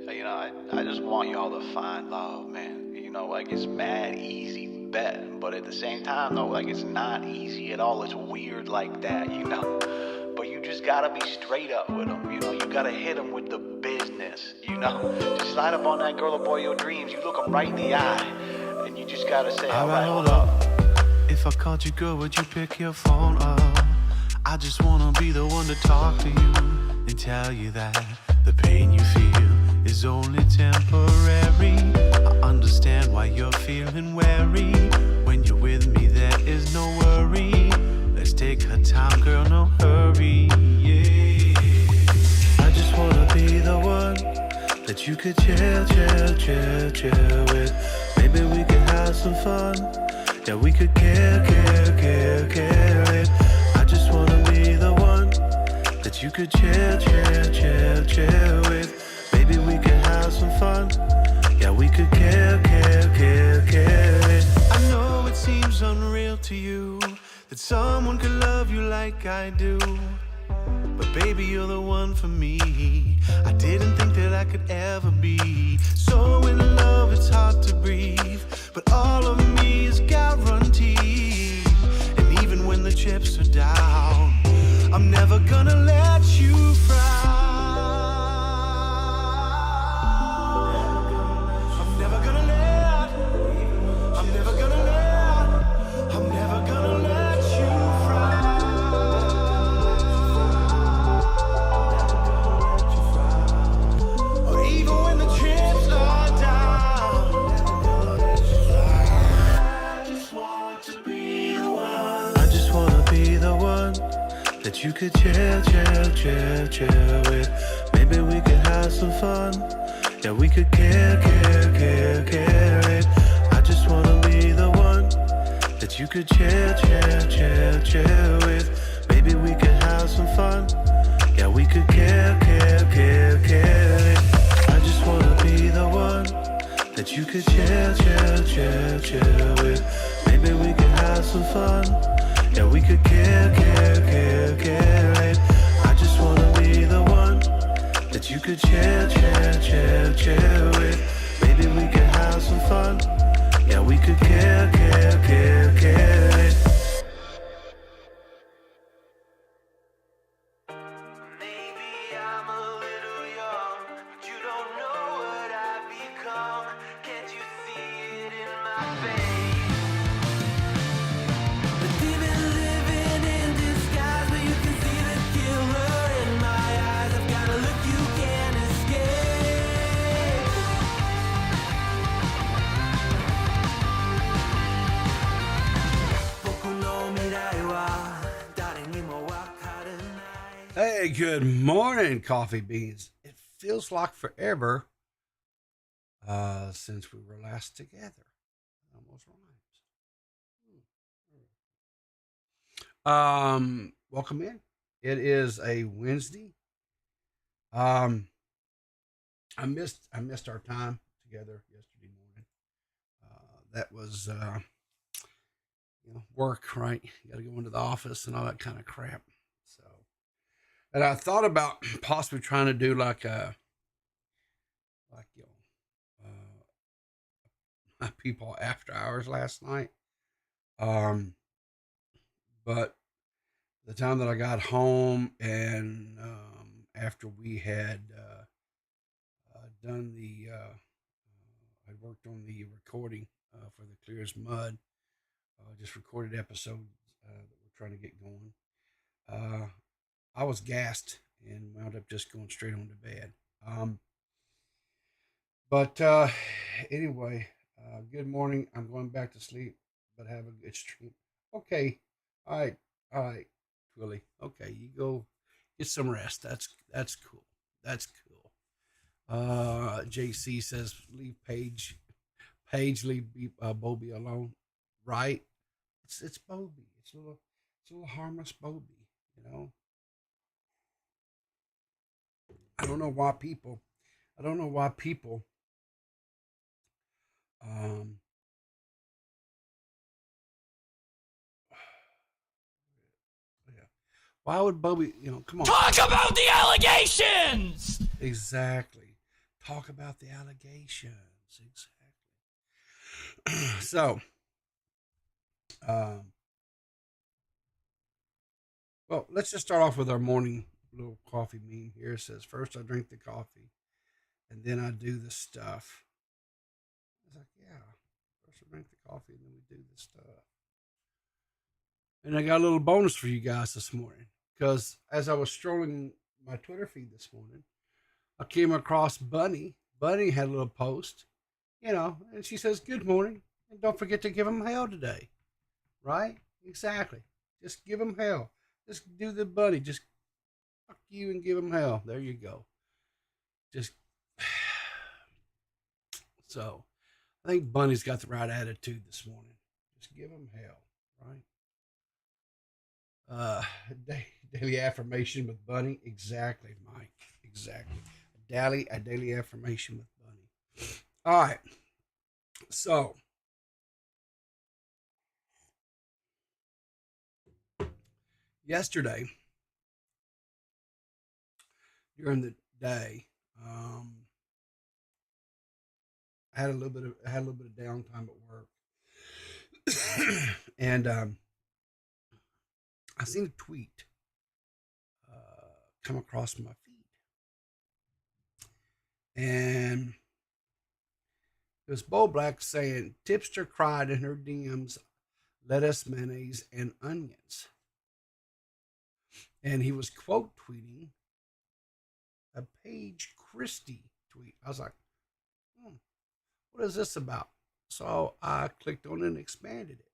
You know, I just want y'all to find love, man. You know, like it's mad easy bet, but at the same time, though, like it's not easy at all. It's weird like that, you know. But you just gotta be straight up with them, you know. You gotta hit them with the business, you know. Just slide up on that girl or boy your dreams. You look them right in the eye, and you just gotta say, all right, hold up. If I called you, girl, would you pick your phone up? I just wanna be the one to talk to you and tell you that the pain you feel is only temporary. I understand why you're feeling wary. When you're with me, there is no worry. Let's take our time, girl, no hurry. Yeah. I just wanna be the one that you could chill with. Maybe we could have some fun. Yeah, we could care it. I just wanna be the one that you could chill with. Maybe we could have some fun. Yeah, we could care it. I know it seems unreal to you that someone could love you like I do. But baby, you're the one for me. I didn't think that I could ever be so in love, it's hard to breathe. But all of me is guaranteed. And even when the chips are down, I'm never gonna let you frown. I'm never gonna let you frown. Or even when the chips are down, I just want to be the one. I just wanna be the one that you could chill with. Maybe we could have some fun. Yeah, we could care it. I just wanna be the one that you could chill with. Maybe we could have some fun. Yeah, we could care it. I just wanna be the one that you could chill with. Maybe we could have some fun. Yeah, we could care it. I just wanna be the one that you could chill with. Maybe we could have some fun. Yeah, we could care it. Maybe I'm a little young, but you don't know what I've become. Can't you see it in my face? The demon living in disguise, but you can see the killer in my eyes. I've got a look you can't escape. Hey, good morning, coffee beans. It feels like forever since we were last together. Almost rhymes. Welcome in. It is a Wednesday. I missed our time together yesterday morning. That was work, right? You got to go into the office and all that kind of crap. So, and I thought about possibly trying to do like my people after hours last night. But the time that I got home and after we had done I worked on the recording for the Clear as Mud. Just recorded episodes that we're trying to get going. I was gassed and wound up just going straight on to bed. But anyway, good morning. I'm going back to sleep, but have a good stream. Okay. All right, Twilly. Okay, you go get some rest. That's cool. That's cool. JC says leave Paige, leave Bobby alone. Right? It's Bobby. It's a little harmless Bobby, you know. I don't know why people why would Bobby, come on. Talk about the allegations! Exactly. talk about the allegations. Exactly. So, well, let's just start off with our morning little coffee meme here. It says, first I drink the coffee, and then I do the stuff. I was like, yeah, first I drink the coffee, and then we do the stuff. And I got a little bonus for you guys this morning, because as I was strolling my Twitter feed this morning, I came across Bunny. Bunny had a little post, and she says, good morning, and don't forget to give him hell today. Right? Exactly. Just give him hell. Just do the Bunny. Just fuck you and give him hell. There you go. Just so I think Bunny's got the right attitude this morning. Just give him hell, right? Daily affirmation with Bunny. Exactly, Mike. Exactly. A daily affirmation with Bunny. All right. So yesterday during the day, I had a little bit of downtime at work, and I seen a tweet come across my feed, and it was Bowblax saying tipster cried in her DMs lettuce, mayonnaise, and onions, and he was quote tweeting a PaigeChristie tweet. I was like, what is this about? So I clicked on it and expanded it.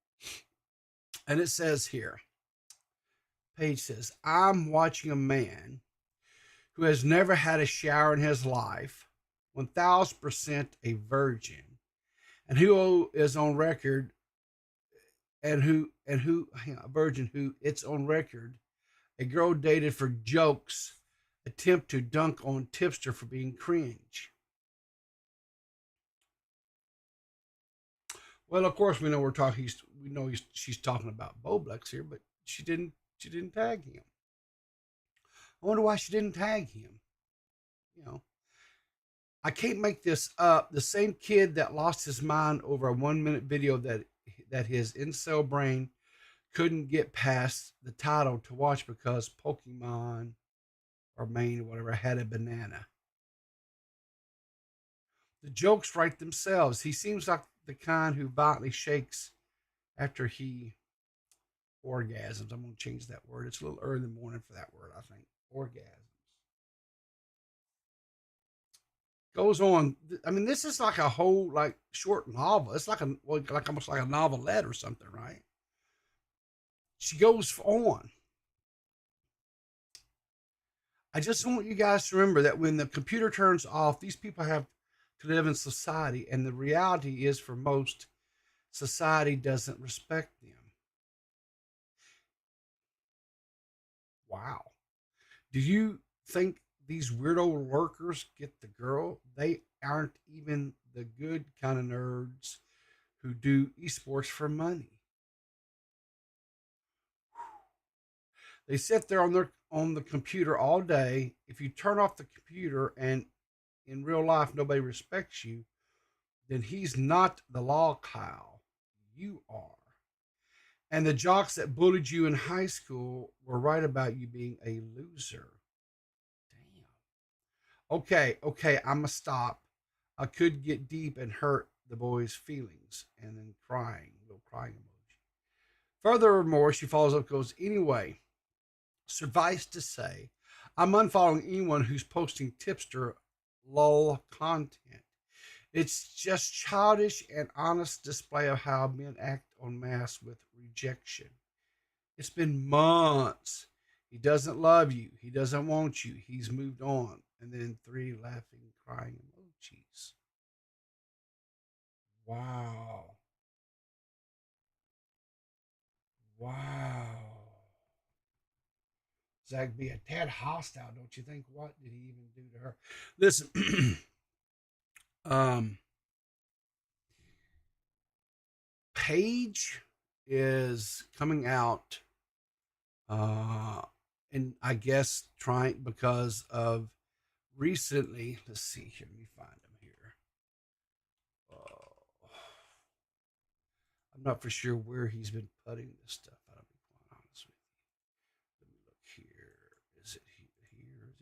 And it says here, Paige says, I'm watching a man who has never had a shower in his life, 1000% a virgin, and who is on record, a virgin who it's on record, a girl dated for jokes, attempt to dunk on tipster for being cringe. Well, of course, we know she's talking about Bowblax here, but she didn't tag him. I wonder why she didn't tag him. I can't make this up. The same kid that lost his mind over a 1-minute video that his incel brain couldn't get past the title to watch because Pokemon or Maine or whatever had a banana. The jokes write themselves. He seems like the kind who violently shakes after he orgasms. I'm going to change that word. It's a little early in the morning for that word, I think. Orgasms. Goes on. I mean, this is like a whole short novel. It's like almost like a novelette or something, right? She goes on. I just want you guys to remember that when the computer turns off, these people have to live in society, and the reality is, for most, society doesn't respect them. Wow. Do you think these weirdo lurkers get the girl? They aren't even the good kind of nerds who do esports for money. They sit there on the computer all day. If you turn off the computer and in real life nobody respects you, then he's not the law, Kyle. You are. And the jocks that bullied you in high school were right about you being a loser. Damn. Okay, I'm going to stop. I could get deep and hurt the boy's feelings. And then crying, little crying emoji. Furthermore, she follows up, goes, anyway, suffice to say, I'm unfollowing anyone who's posting tipster lol content. It's just childish and honest display of how men act en masse with rejection. It's been months. He doesn't love you. He doesn't want you. He's moved on. And then 3 laughing, crying emojis. Wow. Zach be a tad hostile, don't you think? What did he even do to her? Listen, Paige is coming out, and I guess trying because of recently, let's see here. Let me find him here. I'm not for sure where he's been putting this stuff. I'll be quite honest with you. Let me look here. Is it here? Is it here?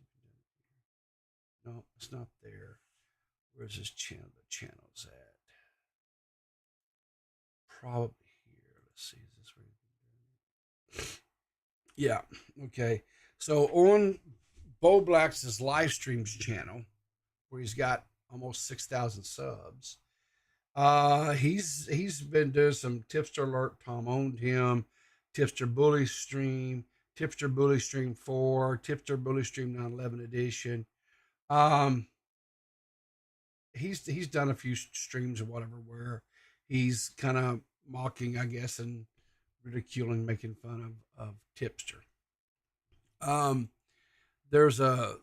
No, it's not there. Where's his channel? The channel's at. Probably here. Let's see. Is this where he's been doing it? Yeah. Okay. So on Bowblax's live streams channel, where he's got almost 6,000 subs, he's been doing some Tipster Alert. Tom owned him, Tipster Bully Stream, Tipster Bully Stream 4, Tipster Bully Stream 911 edition. He's done a few streams or whatever where he's kind of mocking, I guess, and ridiculing, making fun of Tipster. There is a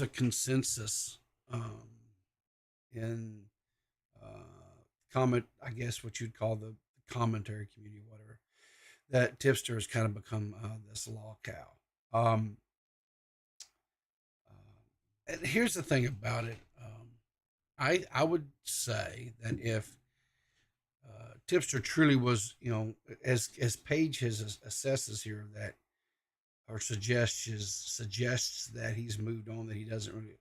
consensus in comment, I guess what you'd call the commentary community, whatever, that Tipster has kind of become this law cow. And here's the thing about it. I would say that if Tipster truly was, as Paige has assesses here that, or suggests that he's moved on, that he doesn't really,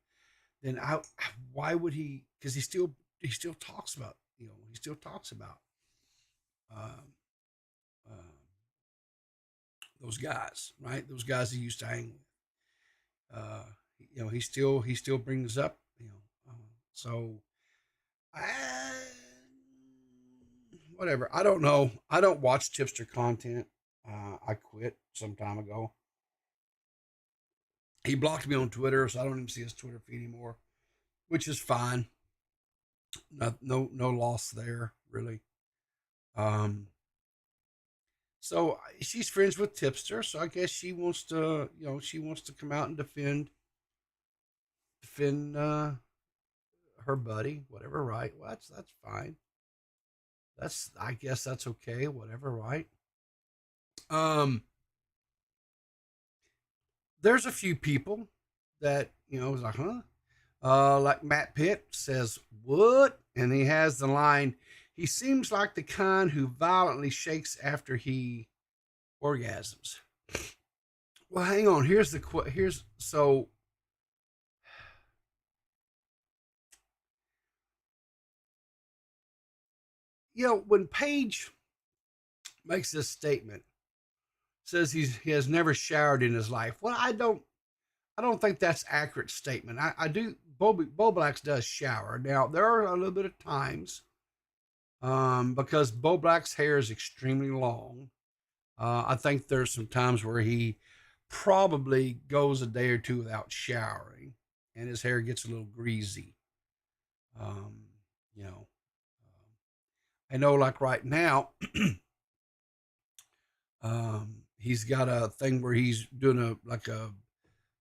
then why would he? Because he still talks about, those guys, right? Those guys he used to hang with. He still brings up, so whatever. I don't know. I don't watch Tipster content. I quit some time ago. He blocked me on Twitter, so I don't even see his Twitter feed anymore, which is fine. No loss there, really. So she's friends with Tipster, so I guess she wants to, come out and defend her buddy, whatever, right? Well, that's fine. I guess that's okay, whatever, right? There's a few people that, is like, huh? Like Matt Pitt says, what? And he has the line, he seems like the kind who violently shakes after he orgasms. Well, hang on. When Paige makes this statement, says he has never showered in his life. Well, I don't think that's an accurate statement. I do. Bowblax does shower. Now, there are a little bit of times, because Bowblax's hair is extremely long. I think there's some times where he probably goes a day or two without showering, and his hair gets a little greasy. I know, like right now, he's got a thing where he's doing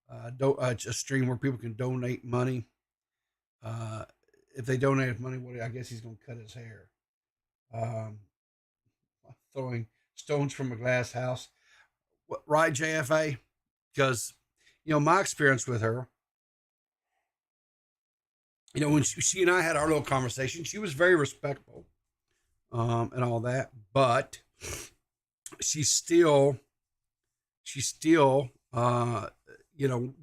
a stream where people can donate money. If they donate money, I guess he's going to cut his hair. Throwing stones from a glass house. Right, JFA? Because, my experience with her, when she and I had our little conversation, she was very respectful, and all that, but she still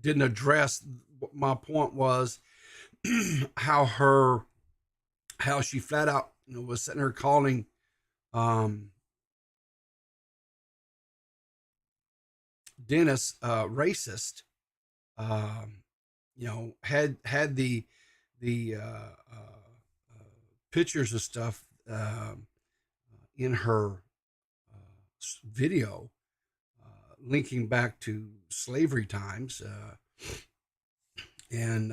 didn't address. My point was how she flat out, was sitting there calling Dennis racist. Had the pictures of stuff in her video, linking back to slavery times, and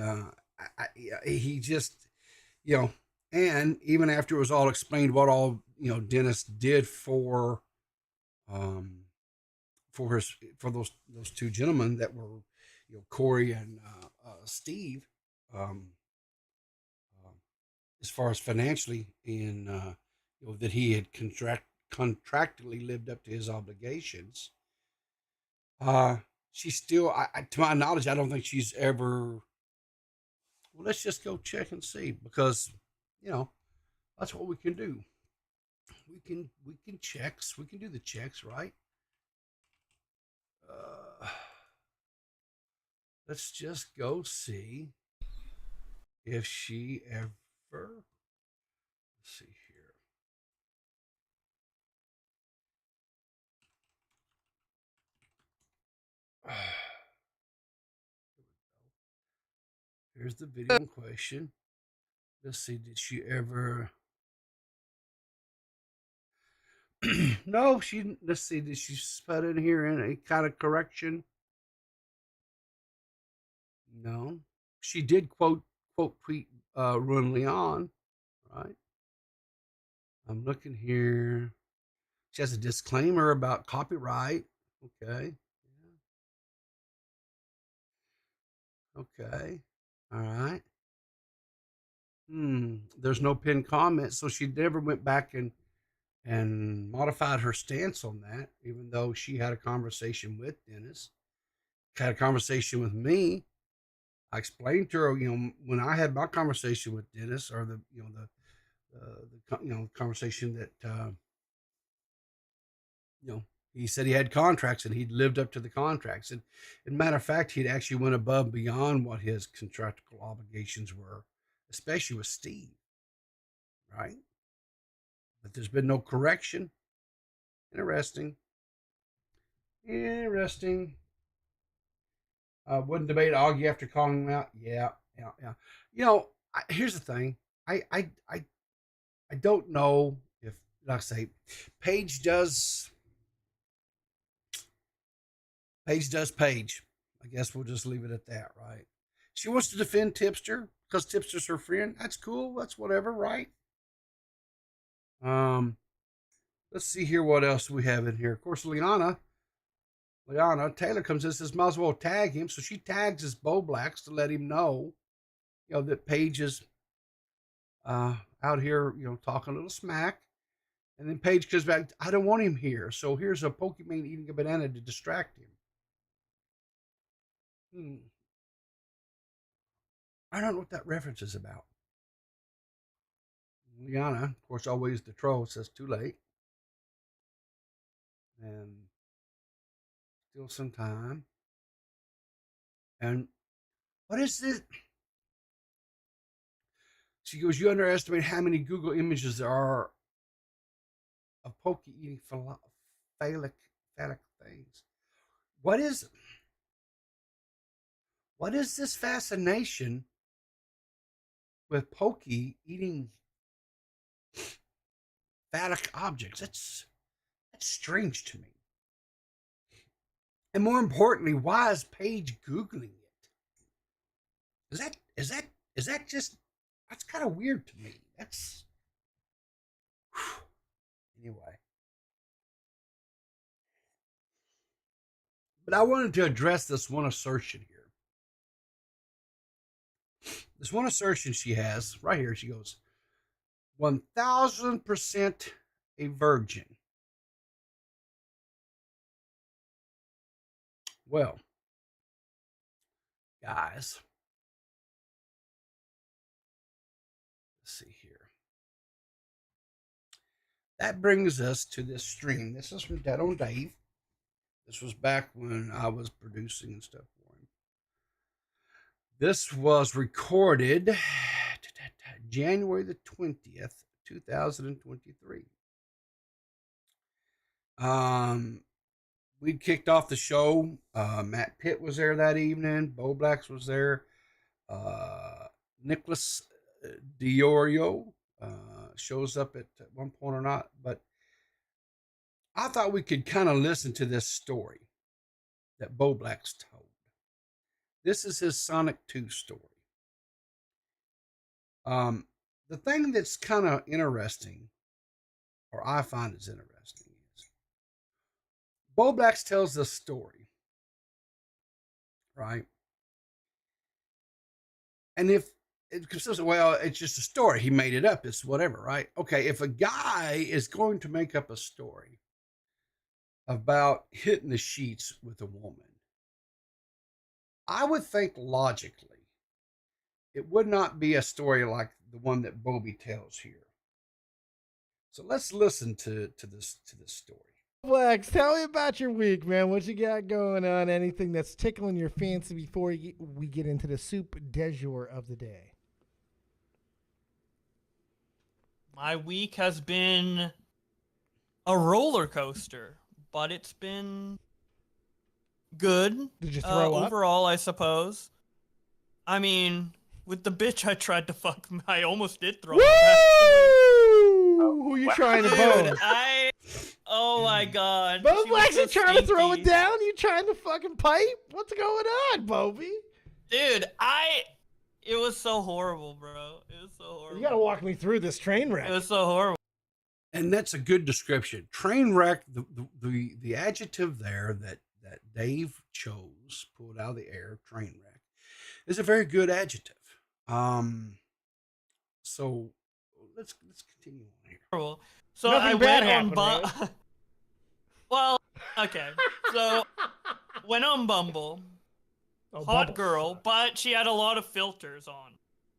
he just, and even after it was all explained what all Dennis did for those two gentlemen that were Corey and Steve, as far as financially, and that he had contractually lived up to his obligations. She still, to my knowledge, I don't think she's ever Well, let's just go check and see, because that's what we can do. We can checks. We can do the checks, right? Let's just go see if she ever. Let's see here. Here's the video in question. Let's see, did she ever? No, she. Let's see, did she put in here any kind of correction? No, she did quote tweet Run Leon, right? I'm looking here. She has a disclaimer about copyright. Okay. Okay. All right. There's no pinned comment, so she never went back and modified her stance on that, even though she had a conversation with Dennis, had a conversation with me. I explained to her, when I had my conversation with Dennis, or the conversation that he said he had contracts and he'd lived up to the contracts, and as a matter of fact, he'd actually went above and beyond what his contractual obligations were, especially with Steve, right? But there's been no correction. Interesting. Wouldn't debate argue after calling him out. Yeah. Here's the thing. I don't know if, like I say, Paige does. Paige. I guess we'll just leave it at that, right? She wants to defend Tipster because Tipster's her friend. That's cool. That's whatever, right? Let's see here what else we have in here. Of course, Liana Taylor comes in and says, might as well tag him. So she tags his Bowblax to let him know, that Paige is out here, talking a little smack. And then Paige comes back, I don't want him here. So here's a Pokemon eating a banana to distract him. I don't know what that reference is about. Liana, of course, always the troll, says too late. And still some time. And what is this? She goes, you underestimate how many Google images there are of Pokey eating phallic things. What is this fascination with Pokey eating phallic objects? That's strange to me. And more importantly, why is Paige Googling it? Is that just, that's kind of weird to me. That's, anyway. But I wanted to address this one assertion here. This one assertion she has right here. She goes, 1000% a virgin. Well, guys, let's see here. That brings us to this stream. This is from DeadOnDave. This was back when I was producing and stuff for him. This was recorded January the 20th, 2023. We kicked off the show. Matt Pitt was there that evening. Bowblax was there. Nicholas Diorio shows up at one point or not. But I thought we could kind of listen to this story that Bowblax told. This is his Sonic 2 story. The thing that's kind of interesting, or I find is interesting, is Bowblax tells this story, right? And if it consists, well, it's just a story. He made it up. It's whatever, right? Okay, if a guy is going to make up a story about hitting the sheets with a woman, I would think logically it would not be a story like the one that Bobby tells here. So let's listen to this story. Bowblax, tell me about your week, man. What you got going on? Anything that's tickling your fancy before we get into the soup du jour of the day? My week has been a roller coaster, but it's been good. Did you throw up? Overall, I suppose. I mean, with the bitch I tried to fuck, I almost did throw up, actually. Who you trying to bone? Dude, oh my god. Bowblax, you trying to throw it stinky. down? You trying to fucking pipe? What's going on, Bobby? Dude, it was so horrible, bro. It was so horrible. You gotta walk me through this train wreck. It was so horrible. And that's a good description. Train wreck, the adjective there that Dave chose, pulled out of the air, train wreck, is a very good adjective. So let's continue on here. Horrible. So Nothing I bad went on happened, right? Well, okay. So went on Bumble. Oh, Hot Bubble. girl, but she had a lot of filters on.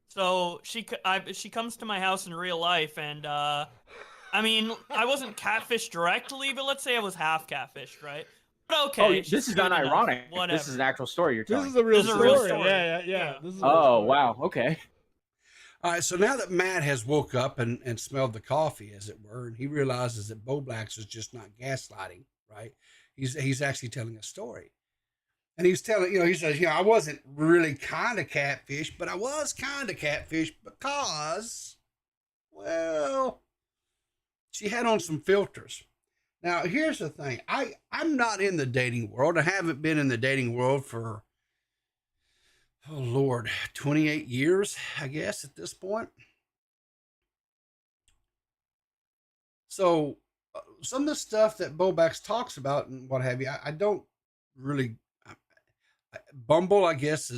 So she comes to my house in real life, and I mean, I wasn't catfished directly, but let's say I was half catfished, right? But okay. Oh, she's this is good not enough. ironic. Whatever. This is an actual story you're telling. This is a real This is a story. real story. Yeah. Yeah. This is a real Oh, story. wow. Okay. All right, so now that Matt has woke up and smelled the coffee, as it were, and he realizes that Bowblax is just not gaslighting, right? He's actually telling a story. And he's telling, he says, I wasn't really kind of catfish, but I was kind of catfish because, well, she had on some filters. Now, here's the thing. I'm not in the dating world. I haven't been in the dating world for, oh, Lord, 28 years, I guess, at this point. So some of the stuff that Bowblax talks about and what have you, I don't really... Bumble, I guess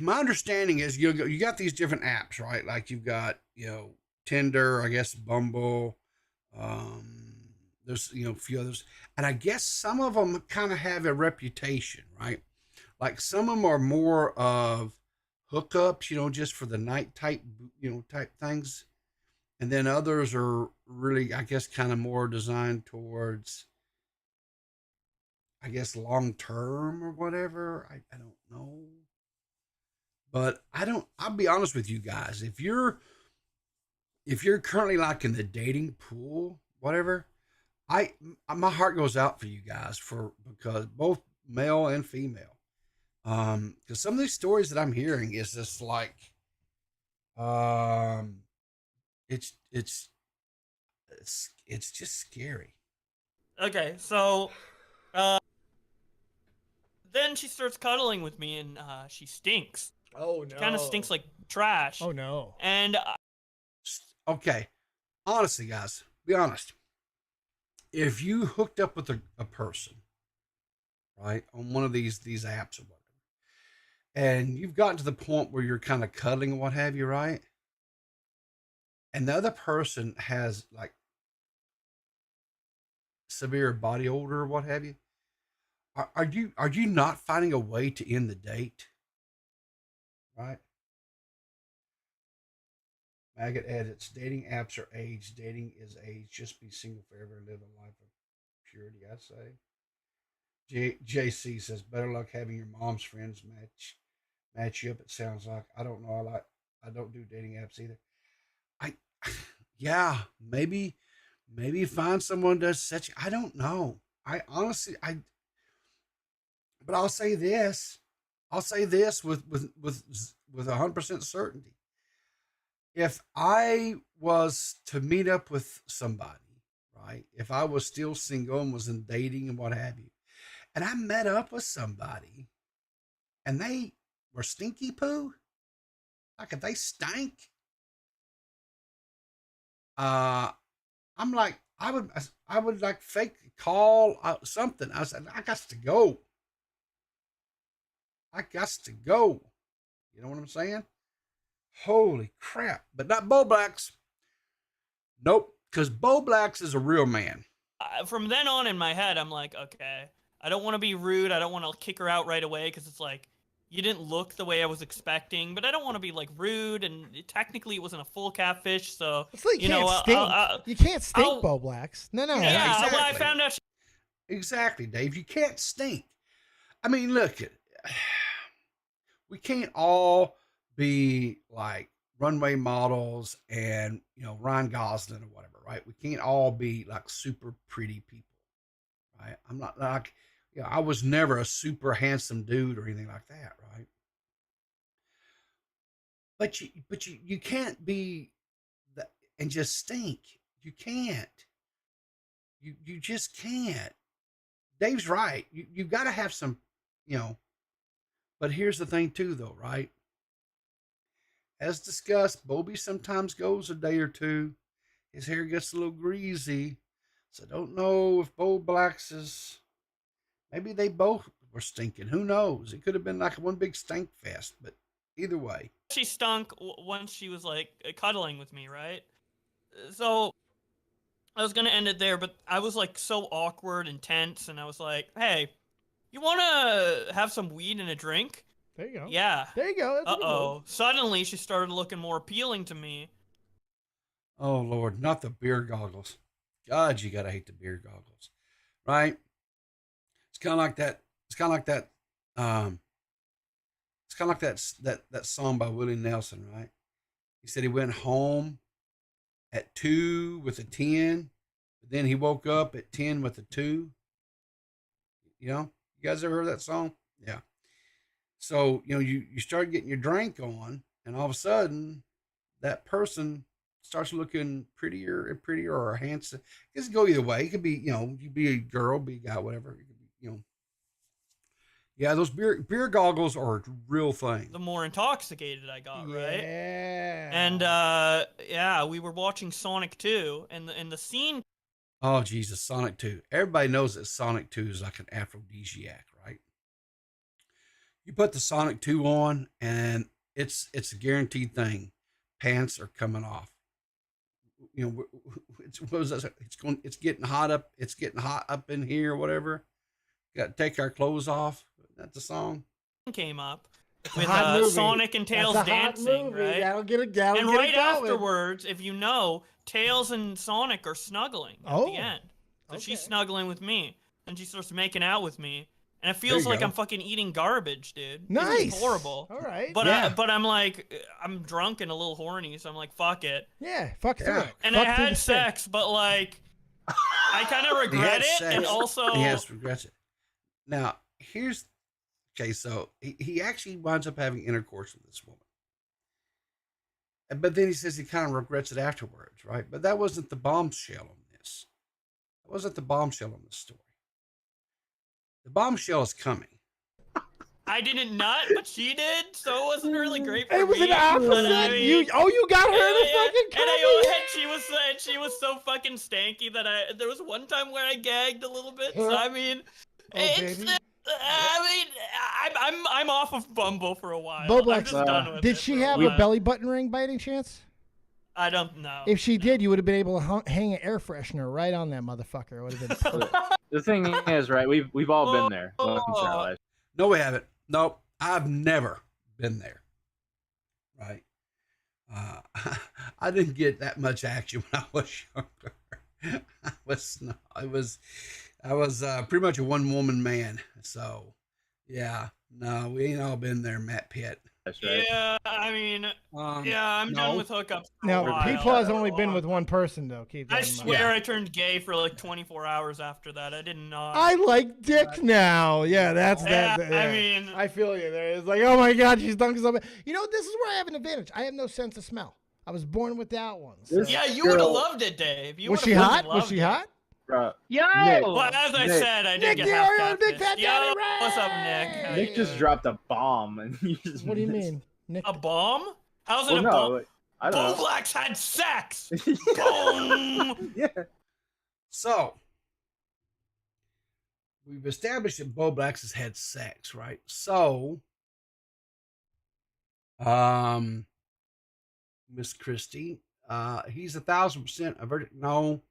my understanding is you got these different apps, right? Like you've got, Tinder, I guess Bumble, there's, a few others. And I guess some of them kind of have a reputation, right? Like some of them are more of hookups, just for the night type things. And then others are really, I guess, kind of more designed towards, I guess, long term or whatever. I don't know. But I'll be honest with you guys. If you're currently like in the dating pool, whatever, my heart goes out for you guys because both male and female. Because some of these stories that I'm hearing is just like, it's just scary. Okay, so then she starts cuddling with me, and she stinks. Oh no. Kind of stinks like trash. Oh no. And Okay, honestly, guys, be honest. If you hooked up with a person, right, on one of these apps or whatever, and you've gotten to the point where you're kind of cuddling and what have you, right? And the other person has like severe body odor or what have you, are you not finding a way to end the date? Right? Maggot edits, dating apps are age, dating is age, just be single forever and live a life of purity, I say. JC says, better luck having your mom's friends match you up, it sounds like. I don't know, I don't do dating apps either. Yeah, maybe find someone to set you, I don't know. I honestly, but I'll say this with 100% certainty. If I was to meet up with somebody, right? If I was still single and was in dating and what have you, and I met up with somebody and they were stinky poo, like if they stank, I'm like, I would like fake call something. I said, I got to go. You know what I'm saying? Holy crap. But not Bowblax. Nope. Because Bowblax is a real man. from then on in my head, I'm like, okay, I don't want to be rude. I don't want to kick her out right away because it's like, you didn't look the way I was expecting, but I don't want to be like rude, and technically it wasn't a full catfish, so It's like you know, you can't stink, I'll- Bowblax. No. yeah. exactly. Well, I found out. Exactly, Dave. You can't stink. I mean, look, we can't all be like runway models and, you know, Ryan Gosling or whatever, right? We can't all be like super pretty people, right? I'm not like, you know, I was never a super handsome dude or anything like that, right? But you can't be that and just stink. You can't. You just can't. Dave's right. You've got to have some, you know. But here's the thing too, though, right? As discussed, Bobby sometimes goes a day or two. His hair gets a little greasy. So I don't know if Bowblax is, maybe they both were stinking. Who knows? It could have been like one big stink fest, but either way. She stunk once she was like cuddling with me, right? So I was gonna end it there, but I was like so awkward and tense, and I was like, "Hey, you wanna have some weed and a drink?" There you go. Yeah. There you go. That's a good move. Uh-oh. Suddenly she started looking more appealing to me. Oh Lord, not the beer goggles. God, you gotta hate the beer goggles, right? It's kind of like that. It's kind of like that. It's kind of like that song by Willie Nelson, right? He said he went home at 2 with a 10, but then he woke up at 10 with a 2. You know, you guys ever heard that song? Yeah. So, you know, you start getting your drink on, and all of a sudden, that person starts looking prettier and prettier or handsome. It can go either way. It could be, you know, you be a girl, be a guy, whatever. It could be, you know. Yeah, those beer goggles are a real thing. The more intoxicated I got, right? Yeah. And yeah, we were watching Sonic 2, and the scene. Oh Jesus, Sonic 2. Everybody knows that Sonic 2 is like an aphrodisiac, right? You put the Sonic 2 on, and it's a guaranteed thing. Pants are coming off. You know, it's getting hot up. It's getting hot up in here, whatever. Got to take our clothes off. That's the song. Came up a with hot movie. Sonic and Tails That's a hot dancing, movie. right? That'll get it. That'll And get right it going. afterwards, if you know, Tails and Sonic are snuggling at Oh, the end. So she's okay. snuggling with me, and she starts making out with me, and it There feels you like go. I'm fucking eating garbage, dude. Nice. This is horrible. All right. But Yeah. but I'm like, I'm drunk and a little horny, so I'm like, fuck it. Yeah. Fuck Yeah. through it. And Fuck I through had the stink. sex, but like, I kind of He regret had it, sex. and also, He has regrets it. Now, here's okay. So he actually winds up having intercourse with this woman, but then he says he kind of regrets it afterwards, right? But that wasn't the bombshell on this. That wasn't the bombshell on this story. The bombshell is coming. I didn't nut, but she did, so it wasn't really great for It was me. an opposite. but I mean- you got her to fucking and come she was so fucking stanky that there was one time where I gagged a little bit. So I mean, it's baby. I mean, I'm off of Bumble for a while. Bowblax, I'm just done with Did it she for a have while. a belly button ring by any chance? I don't know. If she did, you would have been able to hang an air freshener right on that motherfucker. It would have been perfect. The thing is, right? We've all been there once in our life. No, we haven't. Nope. I've never been there. Right. I didn't get that much action when I was younger. I was pretty much a one woman man. So yeah, no, we ain't all been there, Matt Pitt. That's right. Yeah, I mean, yeah, I'm done with hookups. For a Now, while. People has only been with one person though. Keep that I in mind. swear I turned gay for like 24 hours after that. I did not. I like dick now. Yeah, that's Yeah, that. I mean- I feel you there. It's like, oh my god, she's done something. You know, this is where I have an advantage. I have no sense of smell. I was born without one. So. This Yeah, you would have girl- loved it, Dave. You Was would've she fucking hot? Was loved she it. hot? Bro, Yo! Nick. Well, as I Nick. said, I did Nick get the half Oreo, Big catfished. Fat Yo, Daddy Ray! what's up, Nick? How Nick you just doing? dropped a bomb, and you just What do you missed. mean, Nick? A bomb? How's it Well, a no, bomb? I don't know. Bowblax had sex. Boom. Yeah. So we've established that Bowblax has had sex, right? So, Miss Christie, he's 1,000% a virgin. No,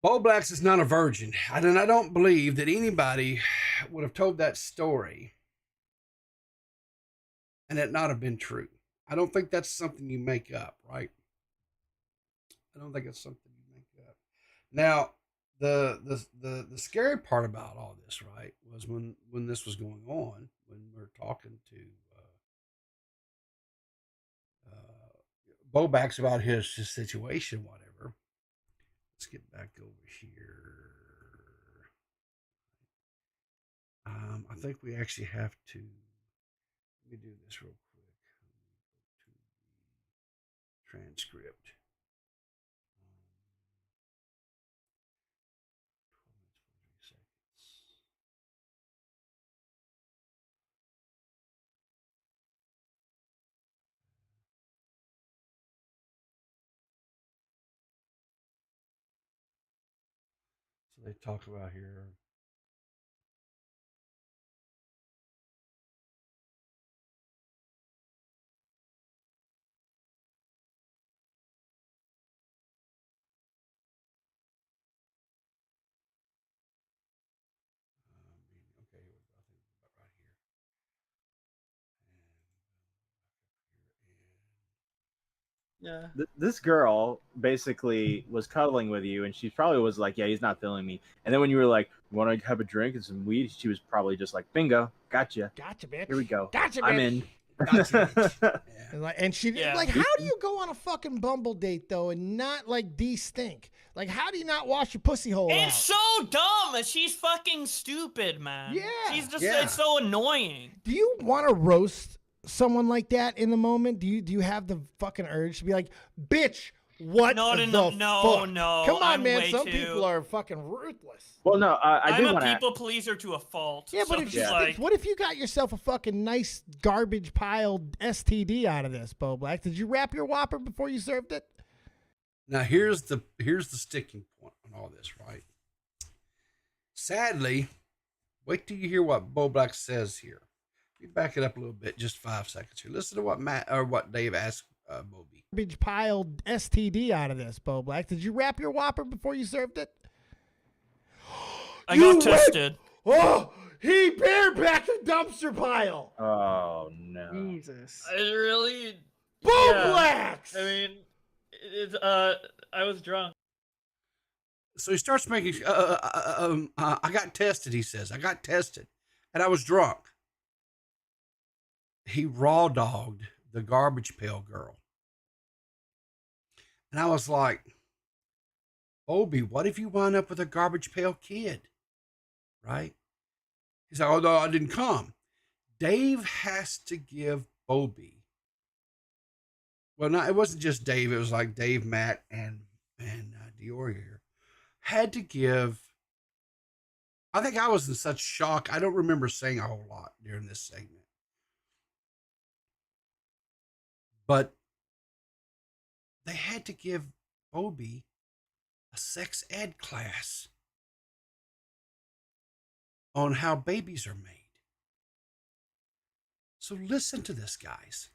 Bowblax is not a virgin. I don't believe that anybody would have told that story and it not have been true. I don't think that's something you make up, right? I don't think it's something you make up. Now, the scary part about all this, right, was when this was going on, when we're talking to Bowblax about his situation, whatever. Let's get back over here. I think we actually have to. Let me do this real quick. Go to the transcript. 12 minutes, 43 seconds. So they talk about here. Okay, I think about right here. Yeah. This girl basically was cuddling with you, and she probably was like, "Yeah, he's not feeling me." And then when you were like, "Want to have a drink and some weed?" She was probably just like, "Bingo, gotcha, Gotcha, bitch. here we go, Gotcha, bitch. I'm in." Gotcha, bitch. Yeah. And she Yeah. like, how do you go on a fucking Bumble date though and not like de-stink? Like, how do you not wash your pussy hole out? It's so dumb. She's fucking stupid, man. Yeah. She's just Yeah. it's so annoying. Do you want to roast someone like that in the moment? Do you have the fucking urge to be like, bitch, what No, the no, fuck? no. Come on, I'm man. way Some too- people are fucking ruthless. Well, no, I I'm did a want to. people pleaser to a fault. Yeah, but so if it's you like, what if you got yourself a fucking nice garbage pile STD out of this, Bowblax? Did you wrap your Whopper before you served it? Now here's the sticking point on all this, right? Sadly, wait till you hear what Bowblax says here. You back it up a little bit, just 5 seconds here. Listen to what Dave asked Bobby. Garbage pile STD out of this, Bowblax. Did you wrap your Whopper before you served it? I got tested. Oh, he barebacked the dumpster pile. Oh no. Jesus. I really. Bowblax. I mean, it's I was drunk. So he starts making. I got tested. He says, "I got tested, and I was drunk." He raw dogged the garbage pail girl, and I was like, "Obi, what if you wind up with a garbage pail kid?" Right? He's like, "Oh no, I didn't come." Dave has to give Bobby. Well, no, it wasn't just Dave. It was like Dave, Matt, and Dior here. Had to give. I think I was in such shock. I don't remember saying a whole lot during this segment. But they had to give Bobby a sex ed class on how babies are made. So listen to this, guys.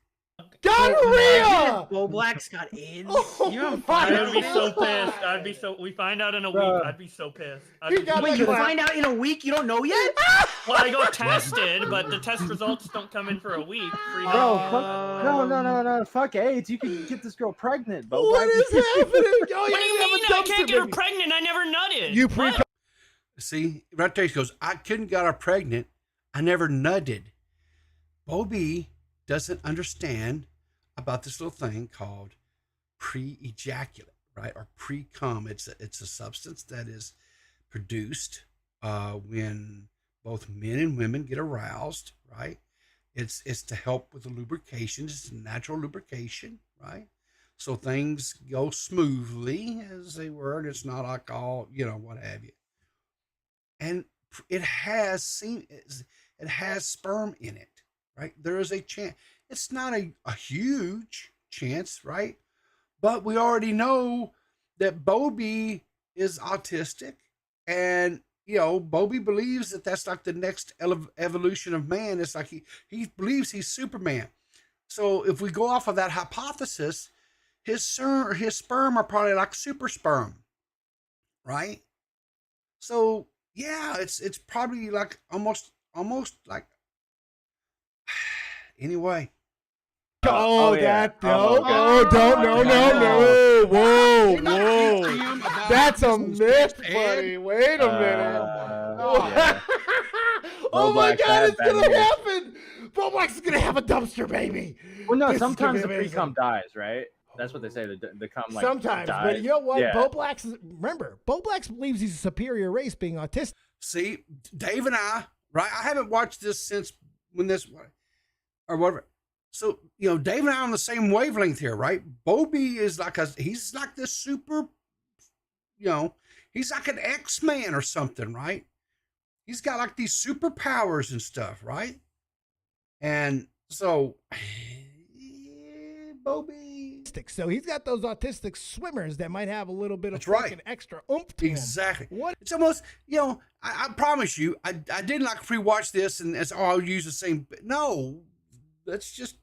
Gonorrhea. Bowblax got AIDS. Oh You're on my fire. I'd be so God. pissed. I'd be so. We find out in a week. Bruh. I'd be so pissed. He I'd be got so Wait, like you what? find out in a week? You don't know yet? Well, I got tested, but the test results don't come in for a week. Bro, no, fuck AIDS. You can get this girl pregnant, but What is happening? Oh, yeah, What do you have a mean I dumpster can't get her baby. pregnant? I never nutted. You What? See, right there he goes, I couldn't get her pregnant. I never nutted. Bobby doesn't understand about this little thing called pre-ejaculate, right? Or pre-cum. It's a substance that is produced when both men and women get aroused, right? It's to help with the lubrication. It's a natural lubrication, right? So things go smoothly, as they were, and it's not alcohol, what have you. And it has sperm in it, right? There is a chance. It's not a huge chance, right? But we already know that Bobby is autistic, and Bobby believes that that's like the next evolution of man. It's like he believes he's Superman. So if we go off of that hypothesis, his sperm are probably like super sperm, right? So yeah, it's probably like almost like anyway. Yeah. Whoa. That's a myth, buddy. Wait a minute. Yeah. Oh my Bowblax God, had it's bad gonna news. happen. Bowblax is gonna have a dumpster baby. Well, no, This is sometimes gonna the be amazing. pre-cum dies, right? That's what they say. The cum like Sometimes, dies. but you know what? Yeah. Bowblax believes he's a superior race being autistic. See, Dave and I, right? I haven't watched this since when this or whatever. So, Dave and I are on the same wavelength here, right? Bobby is he's like this super, he's like an X-Man or something, right? He's got like these superpowers and stuff, right? And so, Bobby. So he's got those autistic swimmers that might have a little bit of That's right. fucking extra oomph to Exactly. them. What? It's almost, I promise you, I didn't like pre-watch this and it's, I'll use the same. No, that's just.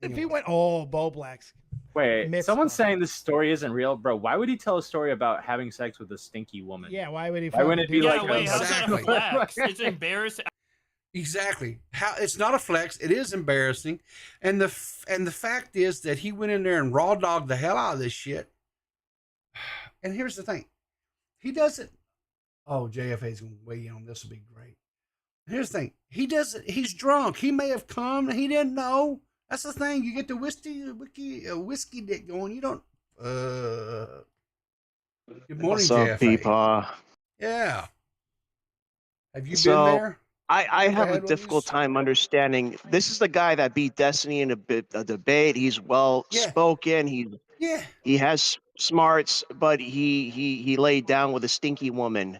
If he went, Bowblax. Wait, Myth someone's stuff. saying this story isn't real, bro. Why would he tell a story about having sex with a stinky woman? Yeah, why would he? Why wouldn't it be Yeah, like wait, how's that a Exactly. flex? It's embarrassing. Exactly. How it's not a flex. It is embarrassing, and the fact is that he went in there and raw dogged the hell out of this shit. And here's the thing, he doesn't. Oh, JFA's gonna weigh in on this. Will be great. Here's the thing, he doesn't. He's drunk. He may have come. He didn't know. That's the thing. You get the whiskey dick going. You don't. Good morning, What's up, JFA. people? Yeah. Have you So, been there? I have a ahead, difficult Willis. time understanding. This is the guy that beat Destiny in a debate. He's well spoken. Yeah. He has smarts, but he laid down with a stinky woman.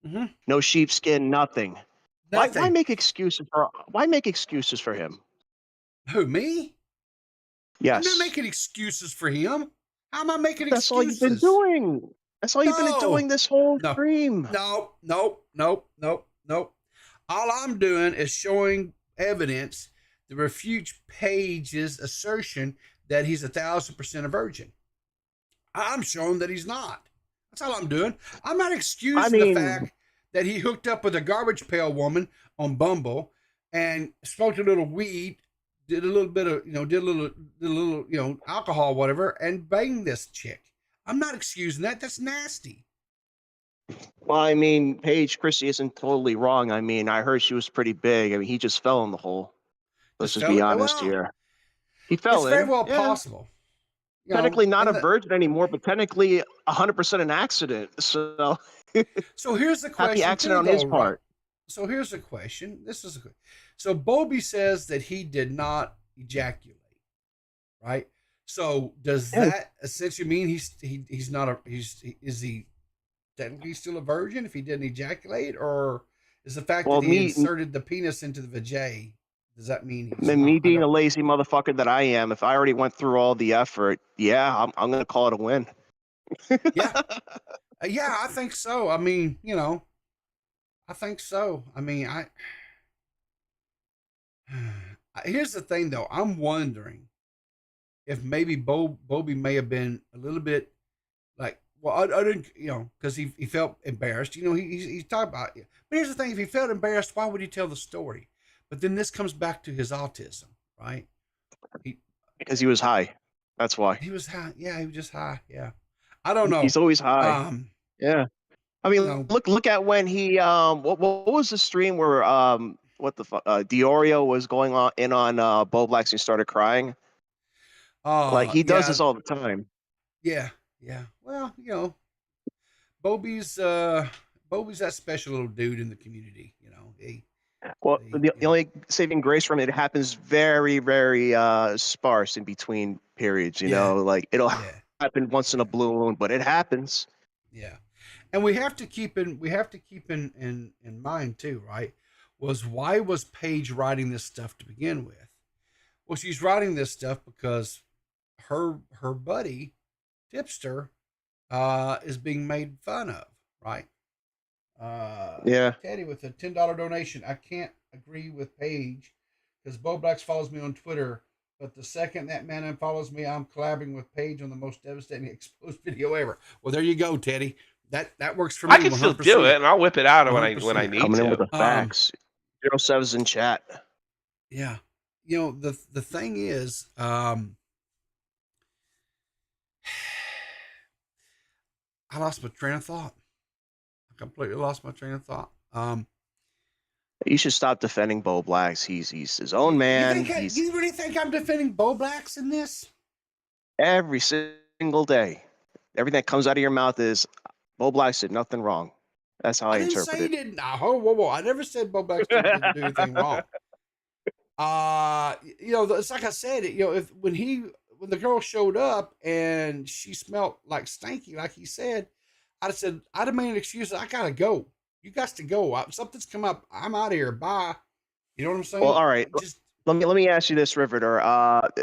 Mm-hmm. No sheepskin, nothing. Nothing. Why make excuses for him? Who, me? Yes. I'm not making excuses for him. How am I making That's all excuses? you've been doing. That's all you've been No. doing this whole No. stream. Nope. All I'm doing is showing evidence to refute Paige's assertion that he's 1,000% a virgin. I'm showing that he's not. That's all I'm doing. I'm not excusing the fact that he hooked up with a garbage pail woman on Bumble and smoked a little weed, did a little bit of, did a little, alcohol, whatever, and banged this chick. I'm not excusing that. That's nasty. Well, I mean, PaigeChristie isn't totally wrong. I mean, I heard she was pretty big. I mean, he just fell in the hole. Let's just be honest here. He fell in. It's very well possible. Technically not a virgin anymore, but technically 100% an accident. So, so here's the question. Happy accident on his part. So here's the question. So Bobby says that he did not ejaculate, right? So does that essentially mean is he technically still a virgin if he didn't ejaculate, or is the fact that he inserted the penis into the vajay, does that mean he's me being a lazy motherfucker that I am, if I already went through all the effort, I'm going to call it a win. Yeah, I think so. I mean, I think so. I mean, here's the thing though. I'm wondering if maybe Bobby may have been a little bit like, well, I didn't, because he felt embarrassed. He's talking about it. But here's the thing: if he felt embarrassed, why would he tell the story? But then this comes back to his autism, right? Because he was high. That's why. He was high. Yeah, he was just high. Yeah, I don't know. He's always high. Yeah. I mean, look at when he what was the stream where what the fuck Diorio was going on Bowblax and started crying. Like he does this all the time. Yeah. Well, Bobby's that special little dude in the community. The only saving grace from it happens very, very sparse in between periods. Like it'll happen once in a blue moon, but it happens. Yeah, and we have to keep in mind too, right? Why was Paige writing this stuff to begin with? Well, she's writing this stuff because her buddy Tipster is being made fun of, right? Teddy with a $10 donation. I can't agree with Paige because Bowblax follows me on Twitter, but the second that man unfollows me, I'm collabing with Paige on the most devastating exposed video ever. Well, there you go, Teddy. That works for me. I can 100%. Still do it, and I'll whip it out when I need Coming to. In with the facts. 07's in chat. Yeah. the thing is, I lost my train of thought. I completely lost my train of thought. You should stop defending Bowblax. He's his own You man. think you really think I'm defending Bowblax in this? Every single day. Everything that comes out of your mouth is Bowblax did nothing wrong. That's how I didn't interpret say it. He didn't. Whoa. I never said Bowblax didn't do anything wrong. It's like I said, when the girl showed up and she smelled like stanky, like he said, I'd have made an excuse. I gotta go. You got to go. Something's come up. I'm out of here. Bye. You know what I'm saying? Well, all right. Let me ask you this, Riverter. Let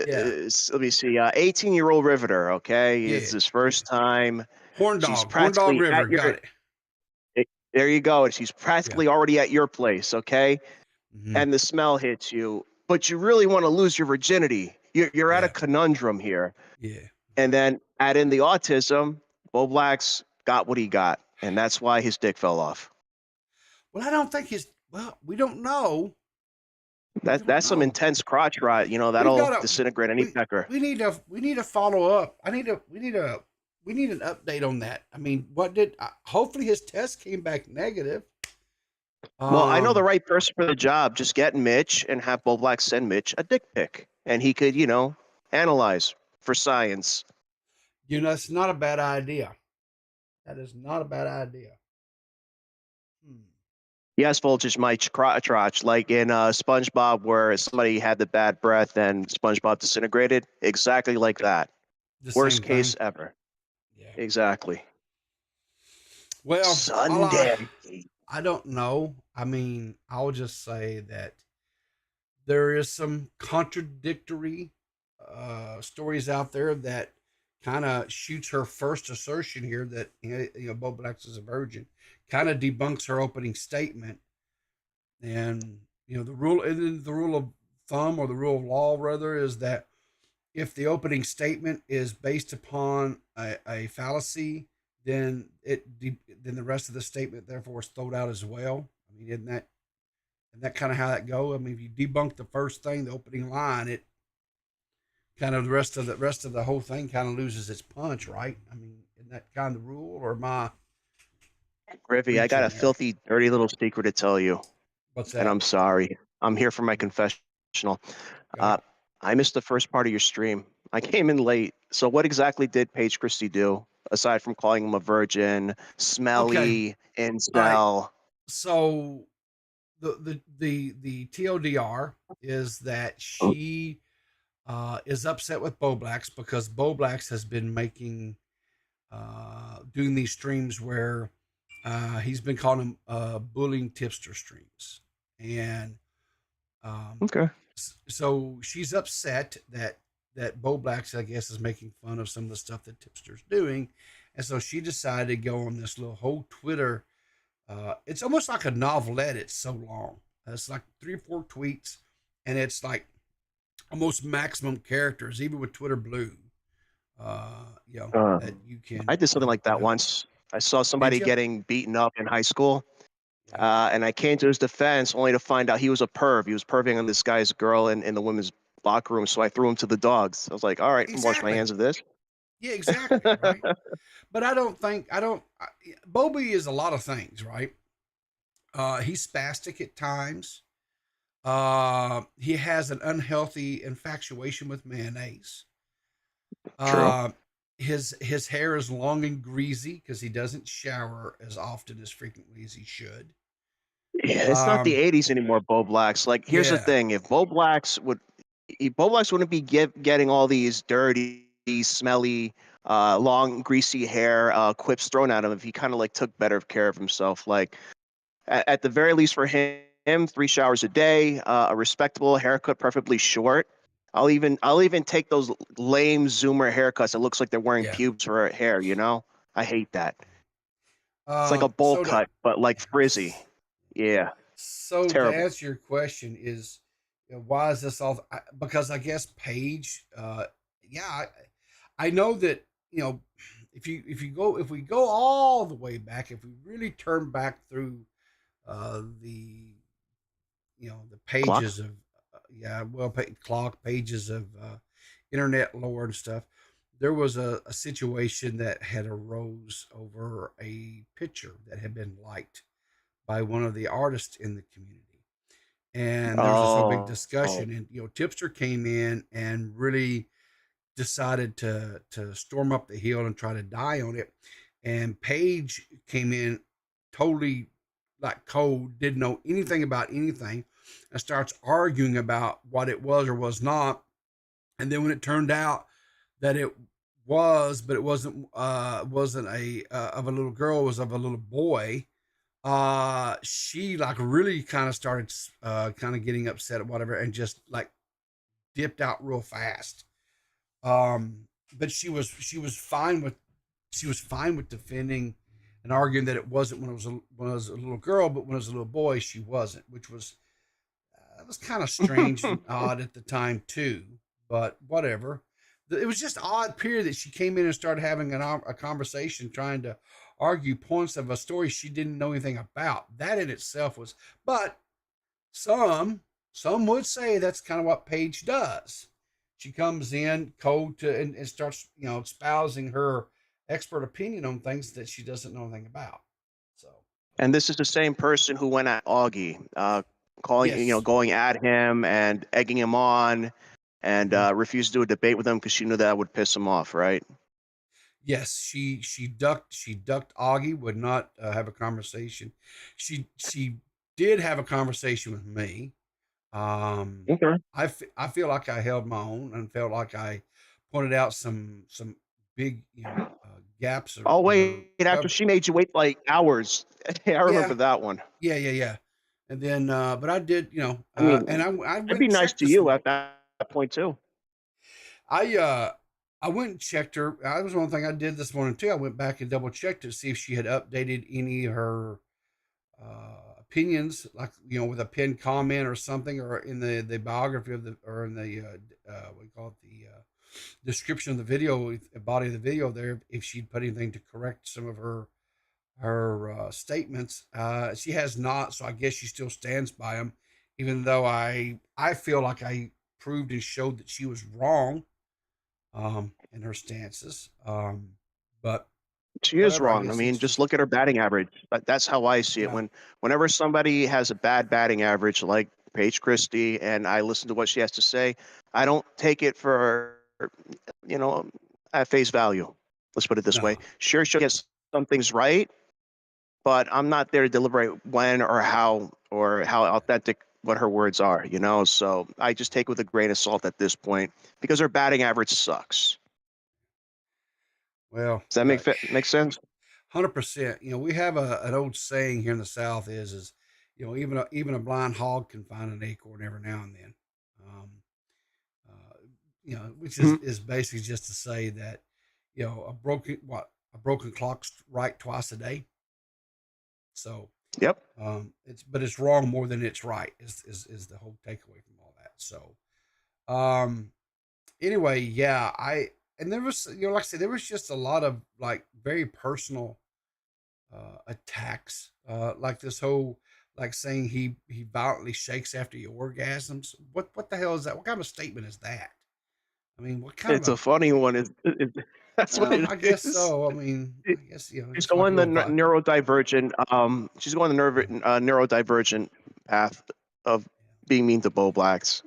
me see. 18-year-old Riverter. Okay, it's his first time. Horn dog River. Got it. There you go. She's practically already at your place. Okay, and the smell hits you, but you really want to lose your virginity. You're at a conundrum here. Yeah. And then add in the autism. Bowblax got what he got, and that's why his dick fell off. Well, I don't think we don't know. That's some intense crotch rot. That'll disintegrate any pecker. We need to follow up. We need an update on that. I mean, hopefully his test came back negative. Well, I know the right person for the job. Just get Mitch and have Bowblax send Mitch a dick pic, and he could, analyze for science. It's not a bad idea. That is not a bad idea. Yes, voltage my crotch, like in SpongeBob, where somebody had the bad breath and SpongeBob disintegrated. Exactly like that. Worst case ever. Yeah. Exactly. Well, Sunday. I don't know. I mean, I'll just say that there is some contradictory stories out there that kind of shoots her first assertion here that Bowblax is a virgin, kind of debunks her opening statement. And the rule of thumb, or the rule of law rather, is that if the opening statement is based upon a fallacy, then the rest of the statement therefore is thrown out as well. I mean, isn't that kind of how that go? I mean, if you debunk the first thing, the opening line, it kind of the rest of the whole thing kind of loses its punch, right? I mean, isn't that kind of the rule, or am I? Griffey, I got a filthy, dirty little secret to tell you. What's that? And I'm sorry. I'm here for my confessional. I missed the first part of your stream. I came in late. So what exactly did PaigeChristie do aside from calling him a virgin, smelly, incel? Right. So the TLDR is that she is upset with Bowblax because Bowblax has been doing these streams where he's been calling them bullying tipster streams. And so she's upset that Bowblax, I guess, is making fun of some of the stuff that Tipster's doing. And so she decided to go on this little whole Twitter. It's almost like a novelette. It's so long. It's like 3 or 4 tweets, and it's like almost maximum characters, even with Twitter Blue. That you can. I did something like that once. I saw somebody getting beaten up in high school. And I came to his defense only to find out he was a perv. He was perving on this guy's girl in the women's locker room. So I threw him to the dogs. I was like, all right, I'm wash my hands of this. Yeah, exactly. Right. But Bobby is a lot of things, right? He's spastic at times. He has an unhealthy infatuation with mayonnaise. True. His hair is long and greasy because he doesn't shower as often as frequently as he should. Yeah, it's not the 80s anymore, Bowblax. Like, here's the thing: if Bowblax wouldn't be getting all these dirty, smelly, long, greasy hair quips thrown at him if he kind of like took better care of himself. Like, at the very least for him, 3 showers a day, a respectable haircut, preferably short. I'll even take those lame Zoomer haircuts. It looks like they're wearing pubes for hair. I hate that. It's like a bowl cut, but like frizzy. Yeah. So to answer your question is, why is this all? Because I guess Paige. I know that if we go all the way back, if we really turn back through the pages of clock pages of internet lore and stuff. There was a situation that had arose over a picture that had been liked by one of the artists in the community, and there was this whole big discussion. And Tipster came in and really decided to storm up the hill and try to die on it. And Paige came in totally like cold, didn't know anything about anything, and starts arguing about what it was or was not. And then when it turned out that it was, but it wasn't a of a little girl, it was of a little boy. She like really kind of started kind of getting upset or whatever, and just like dipped out real fast. But she was fine with defending and arguing that it wasn't when it was a little girl, but when it was a little boy, she wasn't, which was that was kind of strange and odd at the time too. But whatever. It was just odd period that she came in and started having a conversation, trying to argue points of a story she didn't know anything about. That in itself was, but some would say that's kind of what Paige does. She comes in cold and starts, espousing her expert opinion on things that she doesn't know anything about. So, and this is the same person who went at Augie, calling, Yes. Going at him and egging him on, and refused to do a debate with him because she knew that would piss him off, right? Yes, she ducked Augie, would not have a conversation. She did have a conversation with me. Okay. I feel like I held my own and felt like I pointed out some big gaps. Oh wait, after she made you wait like hours. I remember that one. Yeah. And then, but I did, I mean, and I went I'd be and nice checked to this you one. at that point too. I went and checked her. That was one thing I did this morning too. I went back and double checked to see if she had updated any of her opinions, like with a pinned comment or something, or in the biography of or in the what you call it, the description of the video, body of the video there, if she'd put anything to correct some of her statements. She has not, so I guess she still stands by them, even though I feel like I proved and showed that she was wrong in her stances. But she is whatever, wrong. I mean, just look at her batting average. That's how I see it. Whenever somebody has a bad batting average, like PaigeChristie, and I listen to what she has to say, I don't take it for at face value. Let's put it this way. Sure, she'll get some things right, but I'm not there to deliberate when or how authentic what her words are, So I just take it with a grain of salt at this point because her batting average sucks. Well, does that make sense? 100%. We have an old saying here in the South is even a blind hog can find an acorn every now and then. Which is basically just to say that a broken clock's right twice a day. So yep. It's wrong more than it's right is the whole takeaway from all that. So anyway, yeah, and there was, like I said, there was just a lot of like very personal attacks, like this whole, like saying he violently shakes after he orgasms. What the hell is that? What kind of statement is that? I mean, what kind it's a funny one. That's what it is. I guess so. I mean, I guess she's going the neurodivergent. She's going the neurodivergent path of being mean to Bowblax.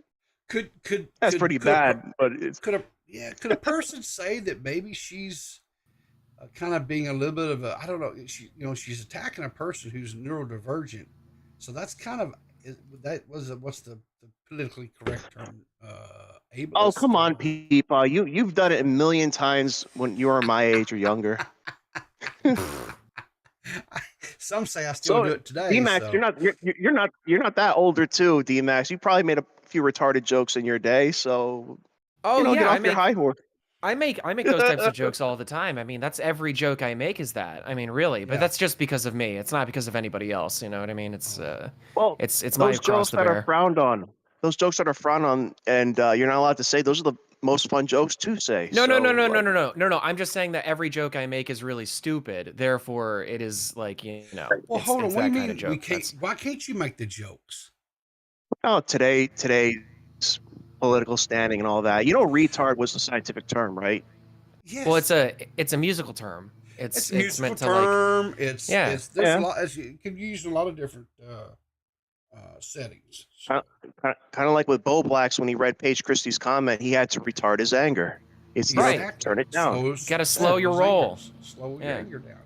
That's pretty bad. But could a person say that maybe she's kind of being a little bit of a, I don't know, she's attacking a person who's neurodivergent, so that's kind of what's the politically correct term? Ableist. Oh, come on, people! You've done it a million times when you were my age or younger. Some say I still do it today. D-Max, so. you're not that older too, D-Max. You probably made a few retarded jokes in your day, so get off your high horse. I make those types of jokes all the time. I mean, that's every joke I make is that. I mean, really, but that's just because of me. It's not because of anybody else. You know what I mean? It's it's my cross to bear. Are frowned on. Those jokes that are frowned on, and you're not allowed to say. Those are the most fun jokes to say. No. I'm just saying that every joke I make is really stupid. Therefore, it is like Well, hold on. What do you mean? Why Why can't you make the jokes? Oh, today's political standing and all that. You know, retard was the scientific term, right? Yes. Well, it's a musical term. It's a musical meant to term. like It's yeah. there's a lot. It can be used in a lot of different settings. So. Kind of like with Bowblax when he read PaigeChristie's comment, he had to retard his anger. It's Right. Turn it down. Got to slow your roll. Slow your anger down.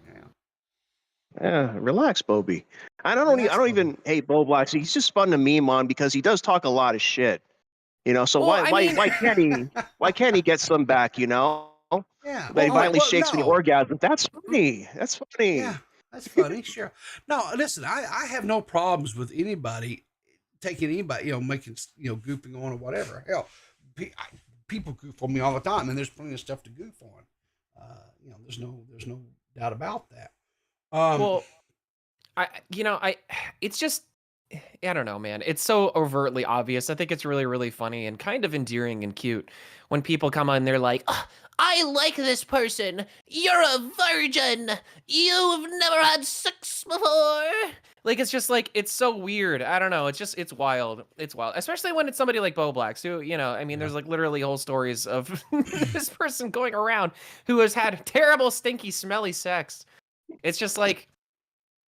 Yeah, relax, Bobby. I don't even hate Bowblax. He's just fun to meme on because he does talk a lot of shit. You know, so Well, why can't he get some back? You know? Yeah. But he finally shakes the orgasm. That's funny. That's funny. Yeah, that's funny. Sure. No, listen, I have no problems with anybody taking anybody, making, goofing on or whatever. Hell, people goof on me all the time, and there's plenty of stuff to goof on. There's no doubt about that. Well, it's just, I don't know, man. It's so overtly obvious. I think it's really, really funny and kind of endearing and cute when people come on. They're like, oh, I like this person. You're a virgin. You've never had sex before. Like, it's just like, it's so weird. I don't know. It's wild. It's wild. Especially when it's somebody like Bowblax who, there's like literally whole stories of this person going around who has had terrible, stinky, smelly sex. It's just like,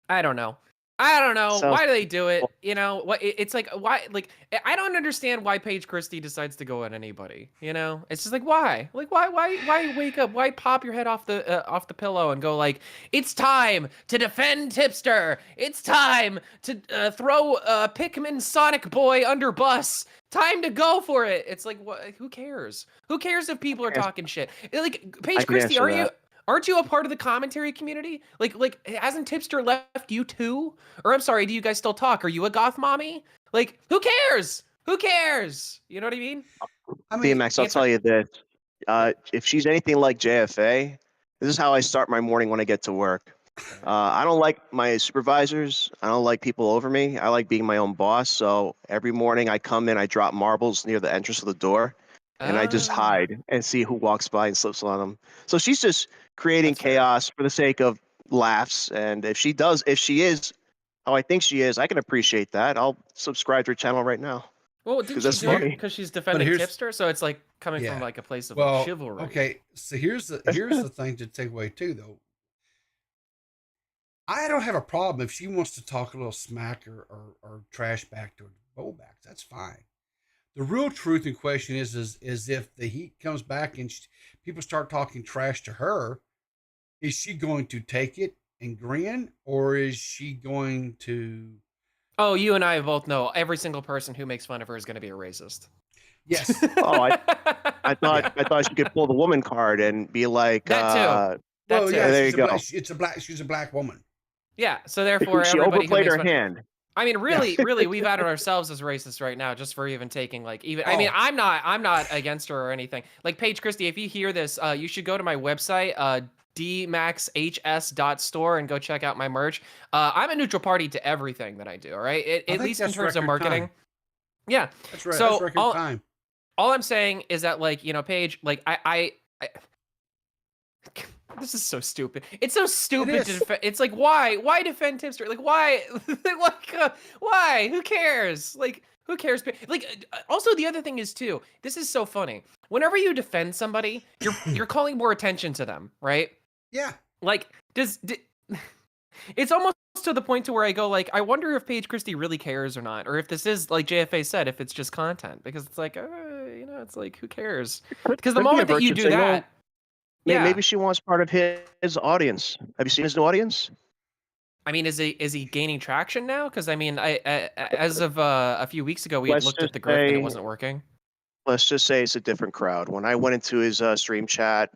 I don't know. Why do they do it? It's like, why? Like, I don't understand why PaigeChristie decides to go at anybody. It's just like, why? Like, why wake up? Why pop your head off the pillow and go like, it's time to defend Tipster. It's time to throw Pikmin Sonic Boy under bus. Time to go for it. It's like, what? Who cares? Who cares if people are talking shit? Like, PaigeChristie, aren't you a part of the commentary community? Like, hasn't Tipster left you too? Or I'm sorry, do you guys still talk? Are you a goth mommy? Like, who cares? Who cares? You know what I mean? BMX, I'll tell you this. If she's anything like JFA, this is how I start my morning when I get to work. I don't like my supervisors. I don't like people over me. I like being my own boss. So every morning I come in, I drop marbles near the entrance of the door. And I just hide and see who walks by and slips on them. So she's just creating chaos for the sake of laughs. And if she is how I think she is, I can appreciate that. I'll subscribe to her channel right now. Well, didn't she do it because she's defending Tipster? So it's like coming from like a place of chivalry. Okay, so here's the thing to take away too, though. I don't have a problem if she wants to talk a little smack or trash back to Bowblax. That's fine. The real truth in question is if the heat comes back and people start talking trash to her, is she going to take it and grin, or is she going to? Oh, you and I both know every single person who makes fun of her is going to be a racist. Yes. I thought she could pull the woman card and be like that too. There you go. She's a black woman. Yeah. So therefore, she overplayed her hand. I mean, really, we've outed ourselves as racist right now, just for even taking I mean, I'm not against her or anything. Like, PaigeChristie, if you hear this, you should go to my website, dmaxhs.store, and go check out my merch. I'm a neutral party to everything that I do. All right, at least in terms of marketing. Time. Yeah, that's right. So that's record time. All I'm saying is that, like, Paige, like I this is so stupid. It's so stupid to defend. It's like, why defend Tipster? Like, why? Why? Who cares? Like, who cares? Like, also the other thing is too. This is so funny. Whenever you defend somebody, you're calling more attention to them, right? Yeah. Like, it's almost to the point to where I go like, I wonder if PaigeChristie really cares or not, or if this is like JFA said, if it's just content, because it's like, it's like, who cares? Because the moment that you do that. Yeah. Maybe she wants part of his audience. Have you seen his new audience? I mean, is he gaining traction now? Because I mean, I as of a few weeks ago, we had looked at the growth and it wasn't working. Let's just say it's a different crowd. When I went into his stream chat,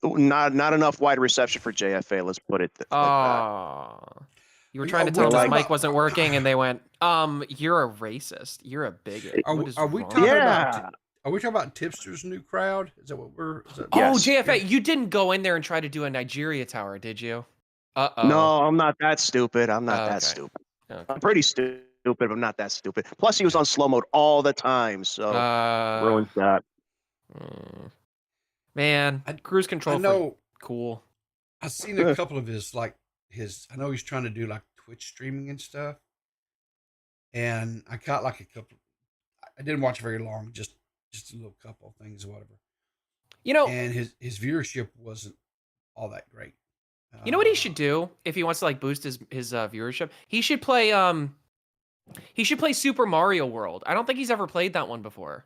not enough wide reception for JFA. Let's put it like that. You were trying to tell his mic wasn't working, and they went, "You're a racist. You're a bigot." Are we talking about? Are we talking about Tipster's new crowd? Is that what we're? Yes. JFA, you didn't go in there and try to do a Nigeria tower, did you? No, I'm not that stupid. I'm not that stupid. Okay. I'm pretty stupid, but I'm not that stupid. Plus, he was on slow mode all the time, so ruins that. Man, cruise control. No, cool. I've seen a couple of his. I know he's trying to do like Twitch streaming and stuff, and I caught like a couple. I didn't watch very long, just a little couple of things or whatever. You know, And his viewership wasn't all that great. You know what he should do if he wants to like boost his viewership? He should play Super Mario World. I don't think he's ever played that one before.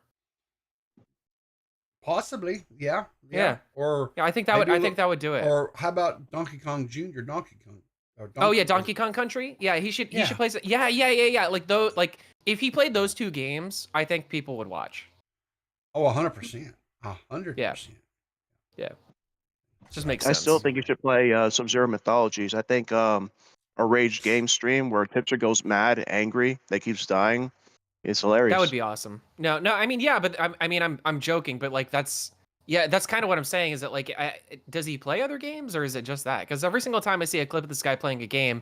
Possibly, yeah. Or I think that would do it. Or how about Donkey Kong Jr. Donkey Kong? Donkey Kong Country. Yeah, he should play. Yeah. Like though, like if he played those two games, I think people would watch. Oh, 100%, 100%. Yeah. Just makes sense. I still think you should play Sub-Zero Mythologies. I think a Rage game stream where Tipster goes mad, angry, that keeps dying. It's hilarious. That would be awesome. No, I mean, yeah, but I'm joking, but like that's kind of what I'm saying. Is that like, does he play other games or is it just that? Because every single time I see a clip of this guy playing a game,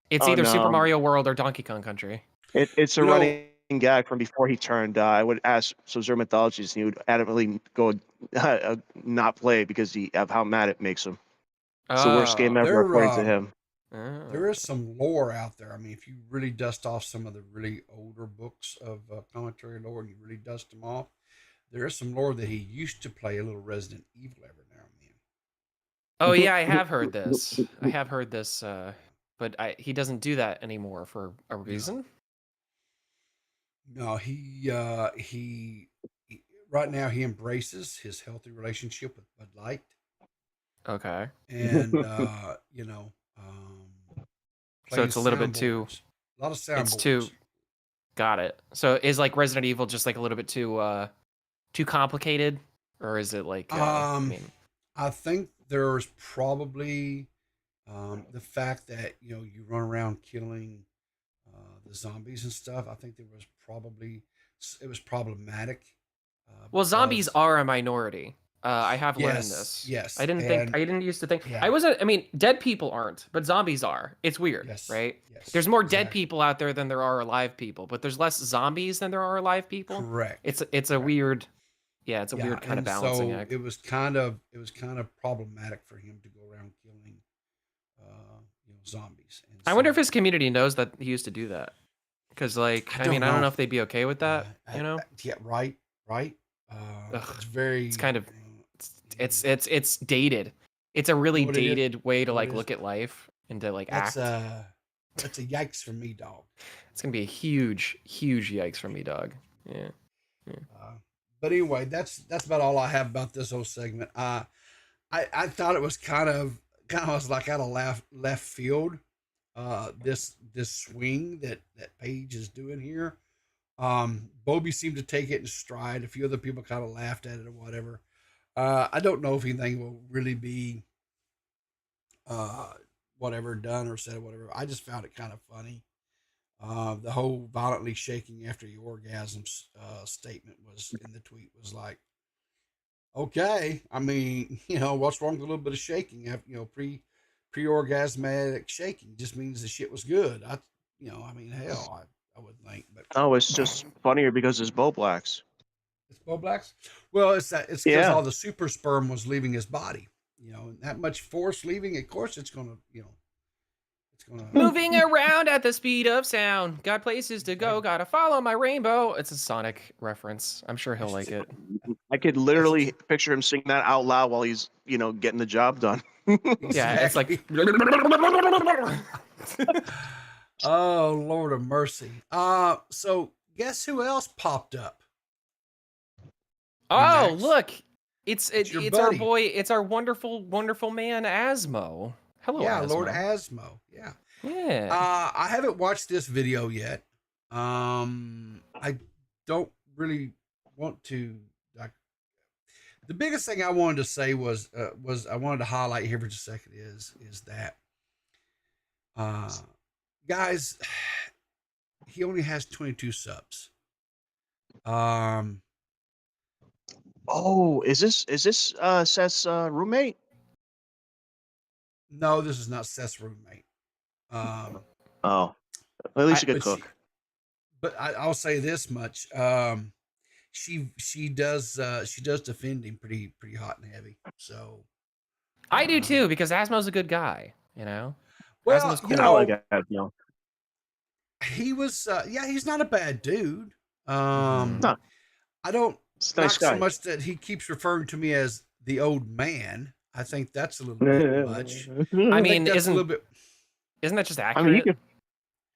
it's either Super Mario World or Donkey Kong Country. It's a running gag from before he turned. I would ask Sub-Zero Mythologies, and he would adamantly go not play because of how mad it makes him. It's the worst game ever, according to him. There is some lore out there. I mean, if you really dust off some of the really older books of commentary lore and you really dust them off, there is some lore that he used to play a little Resident Evil every now and then. Oh yeah, I have heard this. But he doesn't do that anymore for a reason. No, he right now he embraces his healthy relationship with Bud Light. Okay. And so it's a little bit too. A lot of soundboards. It's too. Got it. So is like Resident Evil just like a little bit too complicated, or is it like? I think there's probably the fact that you run around killing the zombies and stuff. I think it was problematic. Well, zombies are a minority. I have learned this. Yes. I didn't used to think. Yeah. I mean, dead people aren't, but zombies are. It's weird, right? Yes. There's more dead people out there than there are alive people, but there's less zombies than there are alive people. Correct. It's a weird, it's a weird kind of balancing act. It was kind of problematic for him to go around killing, zombies. And I wonder if his community knows that he used to do that, because like I don't know if they'd be okay with that. Yeah. Right. It's very. It's kind of. It's dated. It's a really dated way to like look at life and to like act. That's a yikes for me, dog. It's gonna be a huge yikes for me, dog. Yeah. But anyway, that's about all I have about this whole segment. I thought it was kind of was like out of left field. This swing that Paige is doing here. Bobby seemed to take it in stride. A few other people kind of laughed at it or whatever. I don't know if anything will really be whatever done or said or whatever. I just found it kind of funny. The whole violently shaking after your orgasms statement was in the tweet was like, okay, I mean, what's wrong with a little bit of shaking after, pre-orgasmatic shaking just means the shit was good. I mean, hell, I would think, but it's just funnier because it's Bowblax. It's Bowblax. Well, it's because all the super sperm was leaving his body. That much force leaving. Of course, it's gonna. It's gonna moving around at the speed of sound. Got places to go. Gotta follow my rainbow. It's a Sonic reference. I'm sure he'll like it. I could literally picture him singing that out loud while he's getting the job done. Yeah, it's like. Oh, Lord of mercy. So guess who else popped up? Oh, Max. look. It's our buddy. boy. It's our wonderful man Asmo. Hello, Yeah, Asmo. Lord Asmo. Yeah. Yeah. I haven't watched this video yet. I don't really want to. The biggest thing I wanted to say was I wanted to highlight here for just a second is that guys, he only has 22 subs. Oh, is this Seth's roommate? No, this is not Seth's roommate. At least he could cook. But I'll say this much: she does defend him pretty hot and heavy. So I do too, because Asmo's a good guy. Well, Asmo's cool. he was he's not a bad dude. No, I don't it's a nice not so guy. much that he keeps referring to me as the old man. I think that's a little bit much. I I mean, think that's a little bit. isn't that just I accurate? mean,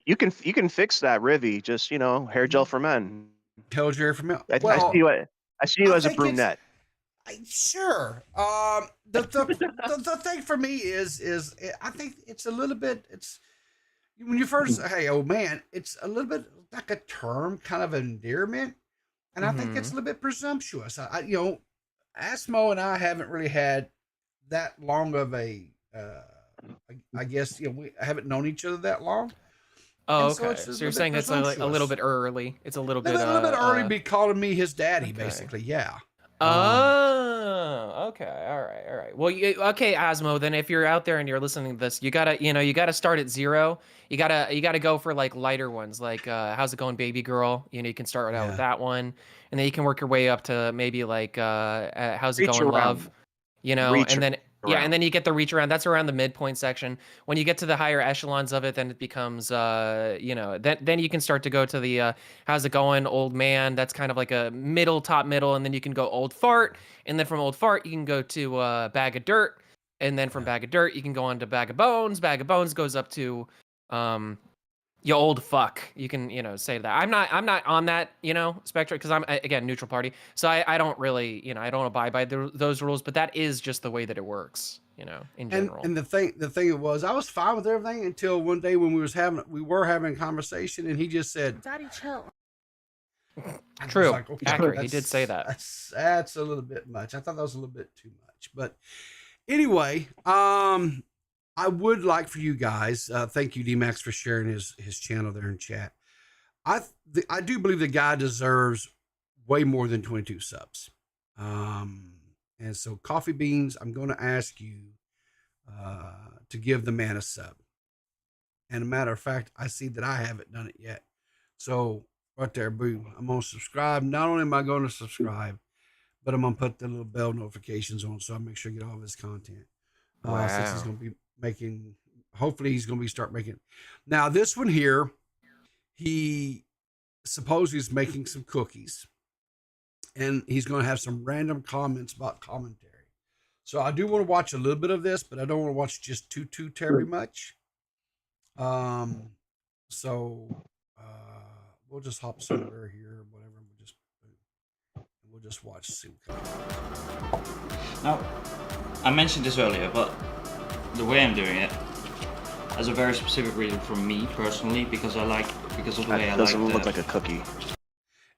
you can fix that, Rivy. Just hair gel for men. Hell, Jerry from Mel. I Well, see you I as a think it's brunette. sure. The thing for me is I think it's a little bit. It's when you first say, "Hey, old man," it's a little bit like a term, kind of endearment, and I think it's a little bit presumptuous. Asmo and I haven't really had that long of a. I guess we haven't known each other that long. Oh, And so okay. it's a So, little you're bit saying it's a little presumptuous. bit early. It's a little bit A little bit early to be calling me his daddy, okay. basically. Yeah. Oh, okay. All right. Well, okay, Asmo, then if you're out there and you're listening to this, you gotta start at 0. You gotta go for like lighter ones, like how's it going, baby girl? You can start out with that one, and then you can work your way up to maybe like how's it Reach going, around. love? Reach And then around. and then you get the reach around. That's around the midpoint section. When you get to the higher echelons of it, then it becomes then you can start to go to the how's it going, old man? That's kind of like a top middle, and then you can go old fart, and then from old fart you can go to bag of dirt, and then from bag of dirt you can go on to bag of bones. Bag of bones goes up to you old fuck. You can say that. I'm not on that spectrum because I'm again neutral party, so I don't really I don't abide by those rules, but that is just the way that it works in general. And the thing was, I was fine with everything until one day when we were having a conversation, and he just said, "Daddy, chill." True, like, okay, accurate. He did say that. That's a little bit much. I thought that was a little bit too much, but anyway, I would like for you guys, thank you, D-Max, for sharing his channel there in chat. I do believe the guy deserves way more than 22 subs. And so, Coffee Beans, I'm going to ask you to give the man a sub. And a matter of fact, I see that I haven't done it yet. So, right there, boo, I'm going to subscribe. Not only am I going to subscribe, but I'm going to put the little bell notifications on so I make sure I get all of his content. Since he's going to be hopefully he's going to start making. Now, this one here, he supposedly is making some cookies, and he's going to have some random comments about commentary. So I do want to watch a little bit of this, but I don't want to watch just too terribly much. So we'll just hop somewhere here, whatever. We'll just watch. See what comes. Now, I mentioned this earlier, but the way I'm doing it has a very specific reason for me personally, because of the way I like it. Doesn't look like a cookie.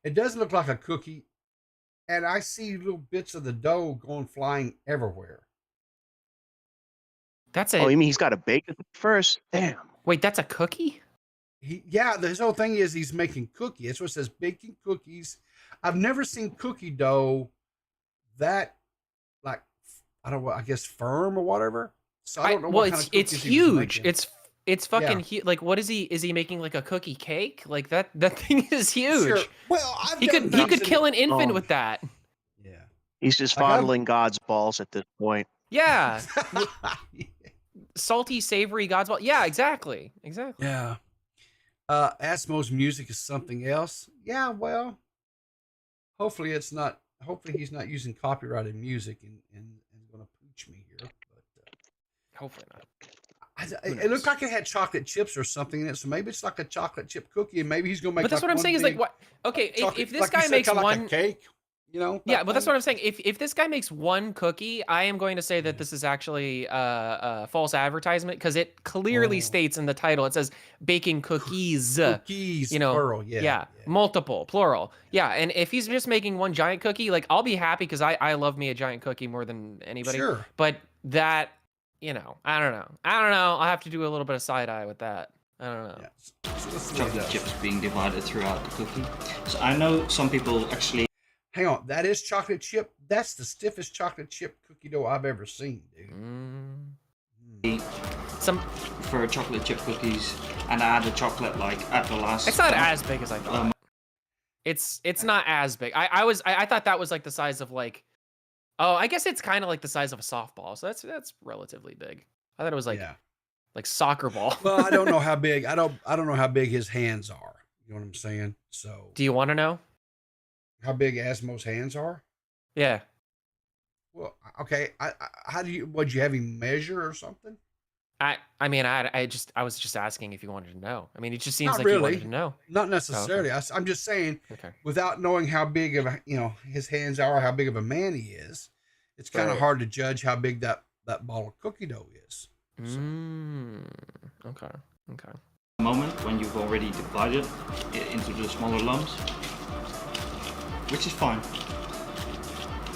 It does look like a cookie, and I see little bits of the dough going flying everywhere. That's it. Oh, you mean he's got to bake it first? Damn. Wait, that's a cookie? His whole thing is he's making cookies. That's what it says, baking cookies. I've never seen cookie dough that, like, I guess firm or whatever. So I don't know what kind of it's cookies he was huge. making. It's fucking huge. Like, what is he? Is he making like a cookie cake? Like that thing is huge. Sure. Well, he could kill an infant with that. Yeah. He's just fondling God's balls at this point. Yeah. Salty, savory God's ball. Yeah, exactly. Yeah. Asmo's music is something else. Yeah, well, hopefully he's not using copyrighted music and going to pooch me here. But hopefully not. It looked like it had chocolate chips or something in it, so maybe it's like a chocolate chip cookie, and maybe he's gonna make. But that's what I'm saying is like what? Okay, if this guy makes one like a cake, Yeah, but that's what I'm saying. If this guy makes one cookie, I am going to say that this is actually a false advertisement because it clearly states in the title. It says baking cookies. Cookies, plural. Yeah. Multiple, plural. Yeah, and if he's just making one giant cookie, like I'll be happy because I love me a giant cookie more than anybody. Sure. But that. I don't know. I'll have to do a little bit of side eye with that. I don't know. Yeah. Chocolate chips being divided throughout the cookie. So I know some people actually. Hang on, that is chocolate chip. That's the stiffest chocolate chip cookie dough I've ever seen, dude. Some for chocolate chip cookies and add the chocolate like at the last. It's not as big as I thought. It's not as big. I thought that was like the size of like. Oh, I guess it's kind of like the size of a softball, so that's relatively big. I thought it was like soccer ball. Well, I don't know how big. I don't know how big his hands are. You know what I'm saying? So, Do you want to know? how big Asmo's hands are? Yeah. Well, okay. How do you? Would you have him measure or something? I mean, I was just asking if you wanted to know. I mean, it just seems Not like you wanted to really. know. Not Oh, okay. necessarily. I'm just saying, Okay. without knowing how big of a, his hands are, how big of a man he is, it's kind of Right. hard to judge how big that ball of cookie dough is. Okay. Okay. Moment when you've already divided it into the smaller lumps, which is fine.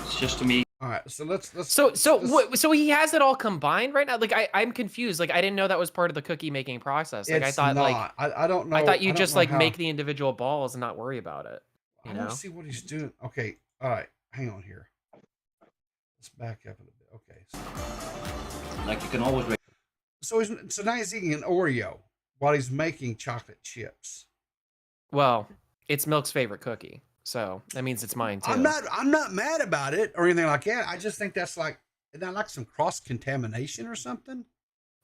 It's just to me. All right, so let's. So he has it all combined right now. Like I'm confused. Like I didn't know that was part of the cookie making process. Like I It's thought, like not. I don't know. I thought you don't just know like how- make the individual balls and not worry about it. I You don't know? see what he's doing. Okay, all right, hang on here. Let's back up a little bit. Okay. Like you can always. So now he's eating an Oreo while he's making chocolate chips. Well, it's Milk's favorite cookie, so that means it's mine too. I'm not mad about it or anything like that. I just think that's like, isn't that like some cross contamination or something?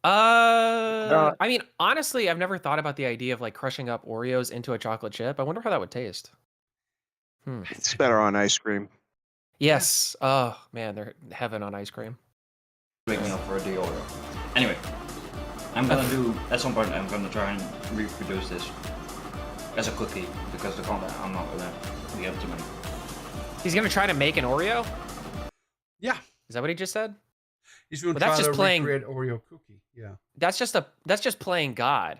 I mean, honestly, I've never thought about the idea of like crushing up Oreos into a chocolate chip. I wonder how that would taste. It's better on ice cream. Yes. Oh man, they're heaven on ice cream. Wake me up for a Oreo. Anyway, I'm gonna do at some point. I'm gonna try and reproduce this as a cookie because the content I'm not gonna be able to make. He's gonna try to make an Oreo. Yeah. Is that what he just said? He's going to Well, try that's to just playing- recreate Oreo cookie. Yeah. That's just playing God.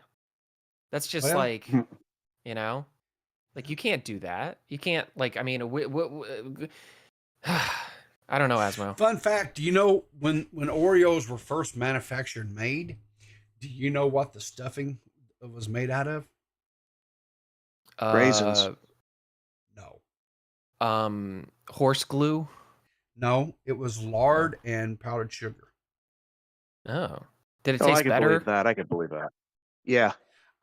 That's just Well- like, you know, like you can't do that. You can't like. I mean, I don't know, Asmo. Fun fact: do you know when Oreos were first manufactured and made? Do you know what the stuffing was made out of? Raisins. No. Horse glue. No, it was lard and powdered sugar. Oh, did it Oh, taste I can better? believe that. I can believe that. Yeah.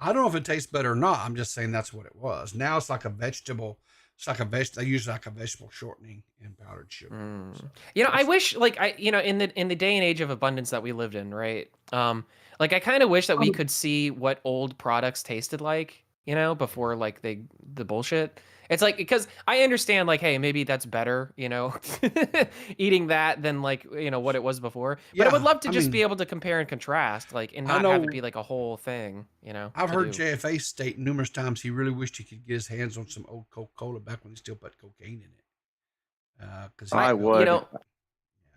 I don't know if it tastes better or not. I'm just saying that's what it was. Now it's like a vegetable. It's like they use like a vegetable shortening and powdered sugar. So, You know, I wish like in the day and age of abundance that we lived in, right? Like I kind of wish that we could see what old products tasted like, you know, before like the bullshit. It's like, because I understand like, hey, maybe that's better, you know, eating that than like, you know, what it was before. But I would love to just be able to compare and contrast, like, and not have it be like a whole thing, you know. I've to heard do. JFA state numerous times he really wished he could get his hands on some old Coca-Cola back when he still put cocaine in it. Because I would. You know,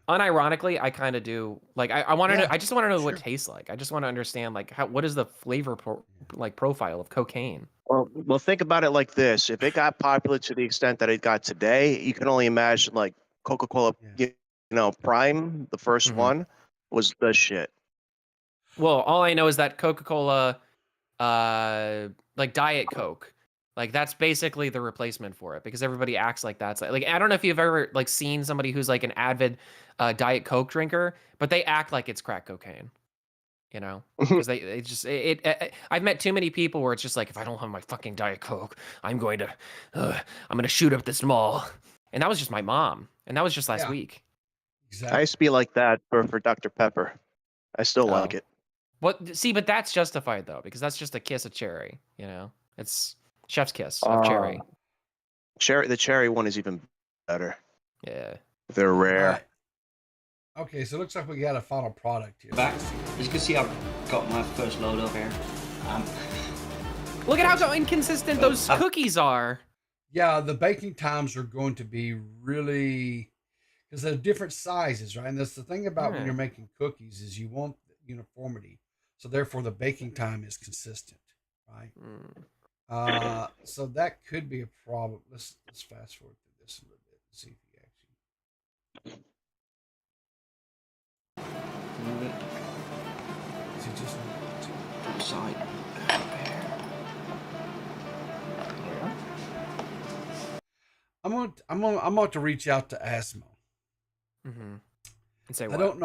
unironically, I kind of do. Like, I want to know. I just want to know what it tastes like. I just want to understand like what is the flavor profile of cocaine. Well, think about it like this: if it got popular to the extent that it got today, you can only imagine like Coca-Cola, you know, Prime, the 1st one, was the shit. Well, all I know is that Coca-Cola, like Diet Coke, like that's basically the replacement for it because everybody acts like that's like I don't know if you've ever like seen somebody who's like an avid Diet Coke drinker, but they act like it's crack cocaine. You know, because they just I've met too many people where it's just like if I don't have my fucking Diet Coke, I'm going to shoot up this mall, and that was just my mom, and that was just last week. Exactly. I used to be like that for Dr. Pepper. I still like it. But see, but that's justified though because that's just a kiss of cherry. You know, it's chef's kiss of cherry. The cherry one is even better. Yeah, they're rare. All right. Okay, so it looks like we got a final product here. Back. As you can see, I've got my first load up here. Look at how inconsistent those cookies are. Yeah, the baking times are going to be really, because they're different sizes, right? And that's the thing about when you're making cookies is you want uniformity. So therefore the baking time is consistent, right? So that could be a problem. Let's fast forward through this a little bit and see if he actually. Is he just to the side? I'm going to reach out to Asmo. And say I what?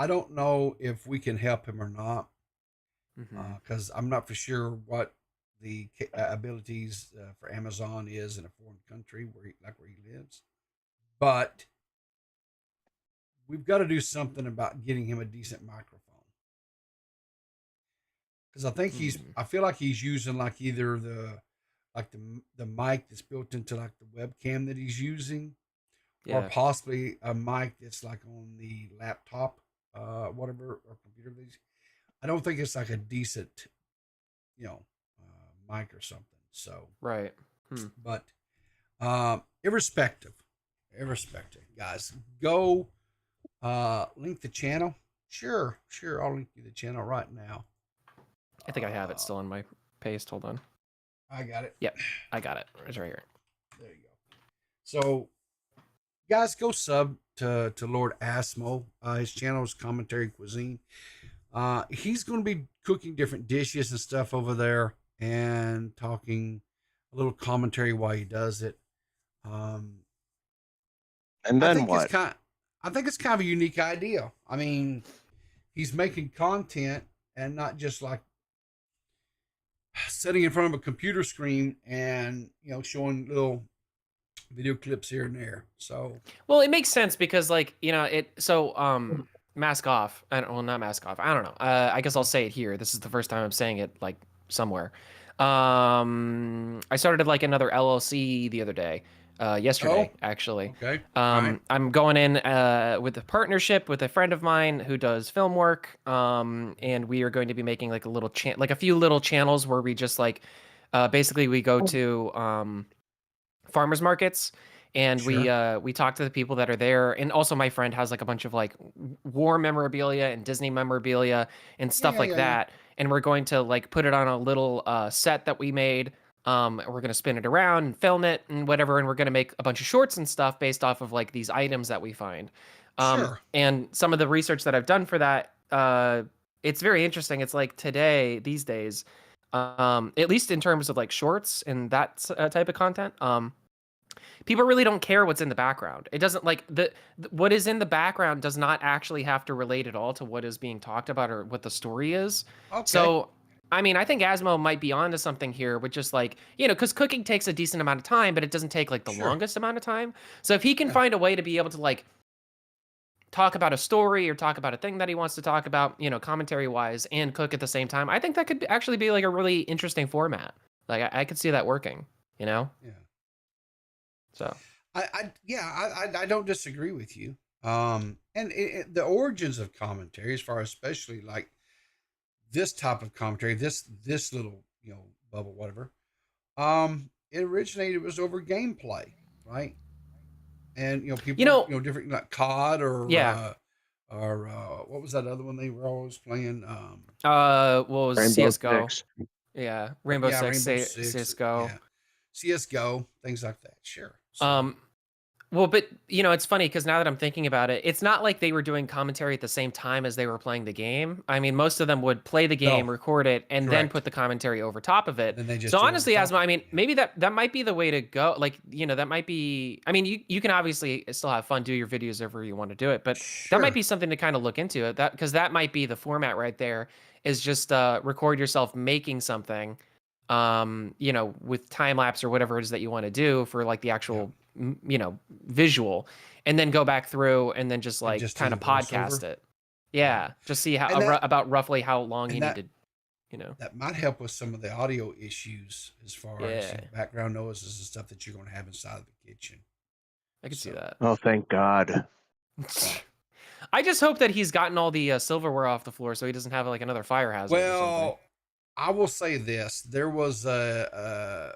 don't know if we can help him or not, because I'm not for sure what the abilities for Amazon is in a foreign country where he lives, but we've got to do something about getting him a decent microphone. Because I think I feel like he's using like either the like the mic that's built into like the webcam that he's using, or Yeah. possibly a mic that's like on the laptop, whatever, or computer. I don't think it's like a decent, you know, mic or something. So, Right. but irrespective, guys, go link the channel. Sure, I'll link you the channel right now. I think I have it still in my paste. Hold on. I got it. Yep, I got it. It's right here. There you go. So, guys, go sub to Lord Asmo. His channel is Commentary Cuisine. He's going to be cooking different dishes and stuff over there and talking a little commentary while he does it. And then what? I think it's kind of a unique idea. I mean, he's making content and not just like sitting in front of a computer screen and, you know, showing little video clips here and there. So, well, it makes sense because, like, you know, mask off. Well, not mask off. I don't know. I guess I'll say it here. This is the first time I'm saying it like somewhere. I started like another LLC the other day. Yesterday, actually. Okay. I'm going in with a partnership with a friend of mine who does film work. And we are going to be making like a few little channels where we just like, basically we go to farmers markets and we talk to the people that are there. And also my friend has like a bunch of like war memorabilia and Disney memorabilia and stuff that. And we're going to like put it on a little set that we made. We're going to spin it around and film it and whatever. And we're going to make a bunch of shorts and stuff based off of like these items that we find. And some of the research that I've done for that, it's very interesting. It's like these days, at least in terms of like shorts and that type of content, people really don't care what's in the background. It doesn't like what is in the background does not actually have to relate at all to what is being talked about or what the story is. Okay. So, I mean, I think Asmo might be onto something here with just like, you know, because cooking takes a decent amount of time, but it doesn't take like the longest amount of time. So if he can find a way to be able to like talk about a story or talk about a thing that he wants to talk about, you know, commentary wise and cook at the same time, I think that could actually be like a really interesting format. Like I could see that working, you know? Yeah. So I don't disagree with you. And the origins of commentary, as far as especially like this type of commentary, this little, you know, bubble, whatever, it originated was over gameplay, right? And you know, people, you know, different like COD or what was that other one they were always playing? What was Rainbow CS:GO? Six. Yeah, Rainbow Six, CS:GO. Yeah. CS:GO, things like that. Sure. So, well, but you know, it's funny because now that I'm thinking about it, it's not like they were doing commentary at the same time as they were playing the game. I mean, most of them would play the game, record it, and then put the commentary over top of it. So honestly, Asma, I mean, maybe that might be the way to go. Like, you know, that might be. I mean, you can obviously still have fun, do your videos however you want to do it, but that might be something to kind of look into. That because that might be the format right there. Is just record yourself making something. You know, with time lapse or whatever it is that you want to do for like the actual, you know, visual, and then go back through and then just like kind of podcast it. Yeah, just see how about roughly how long you need to, you know. That might help with some of the audio issues as far as background noises and stuff that you're going to have inside of the kitchen. I could see that. Oh, thank God. I just hope that he's gotten all the silverware off the floor so he doesn't have like another fire hazard. Or something. I will say this: there was a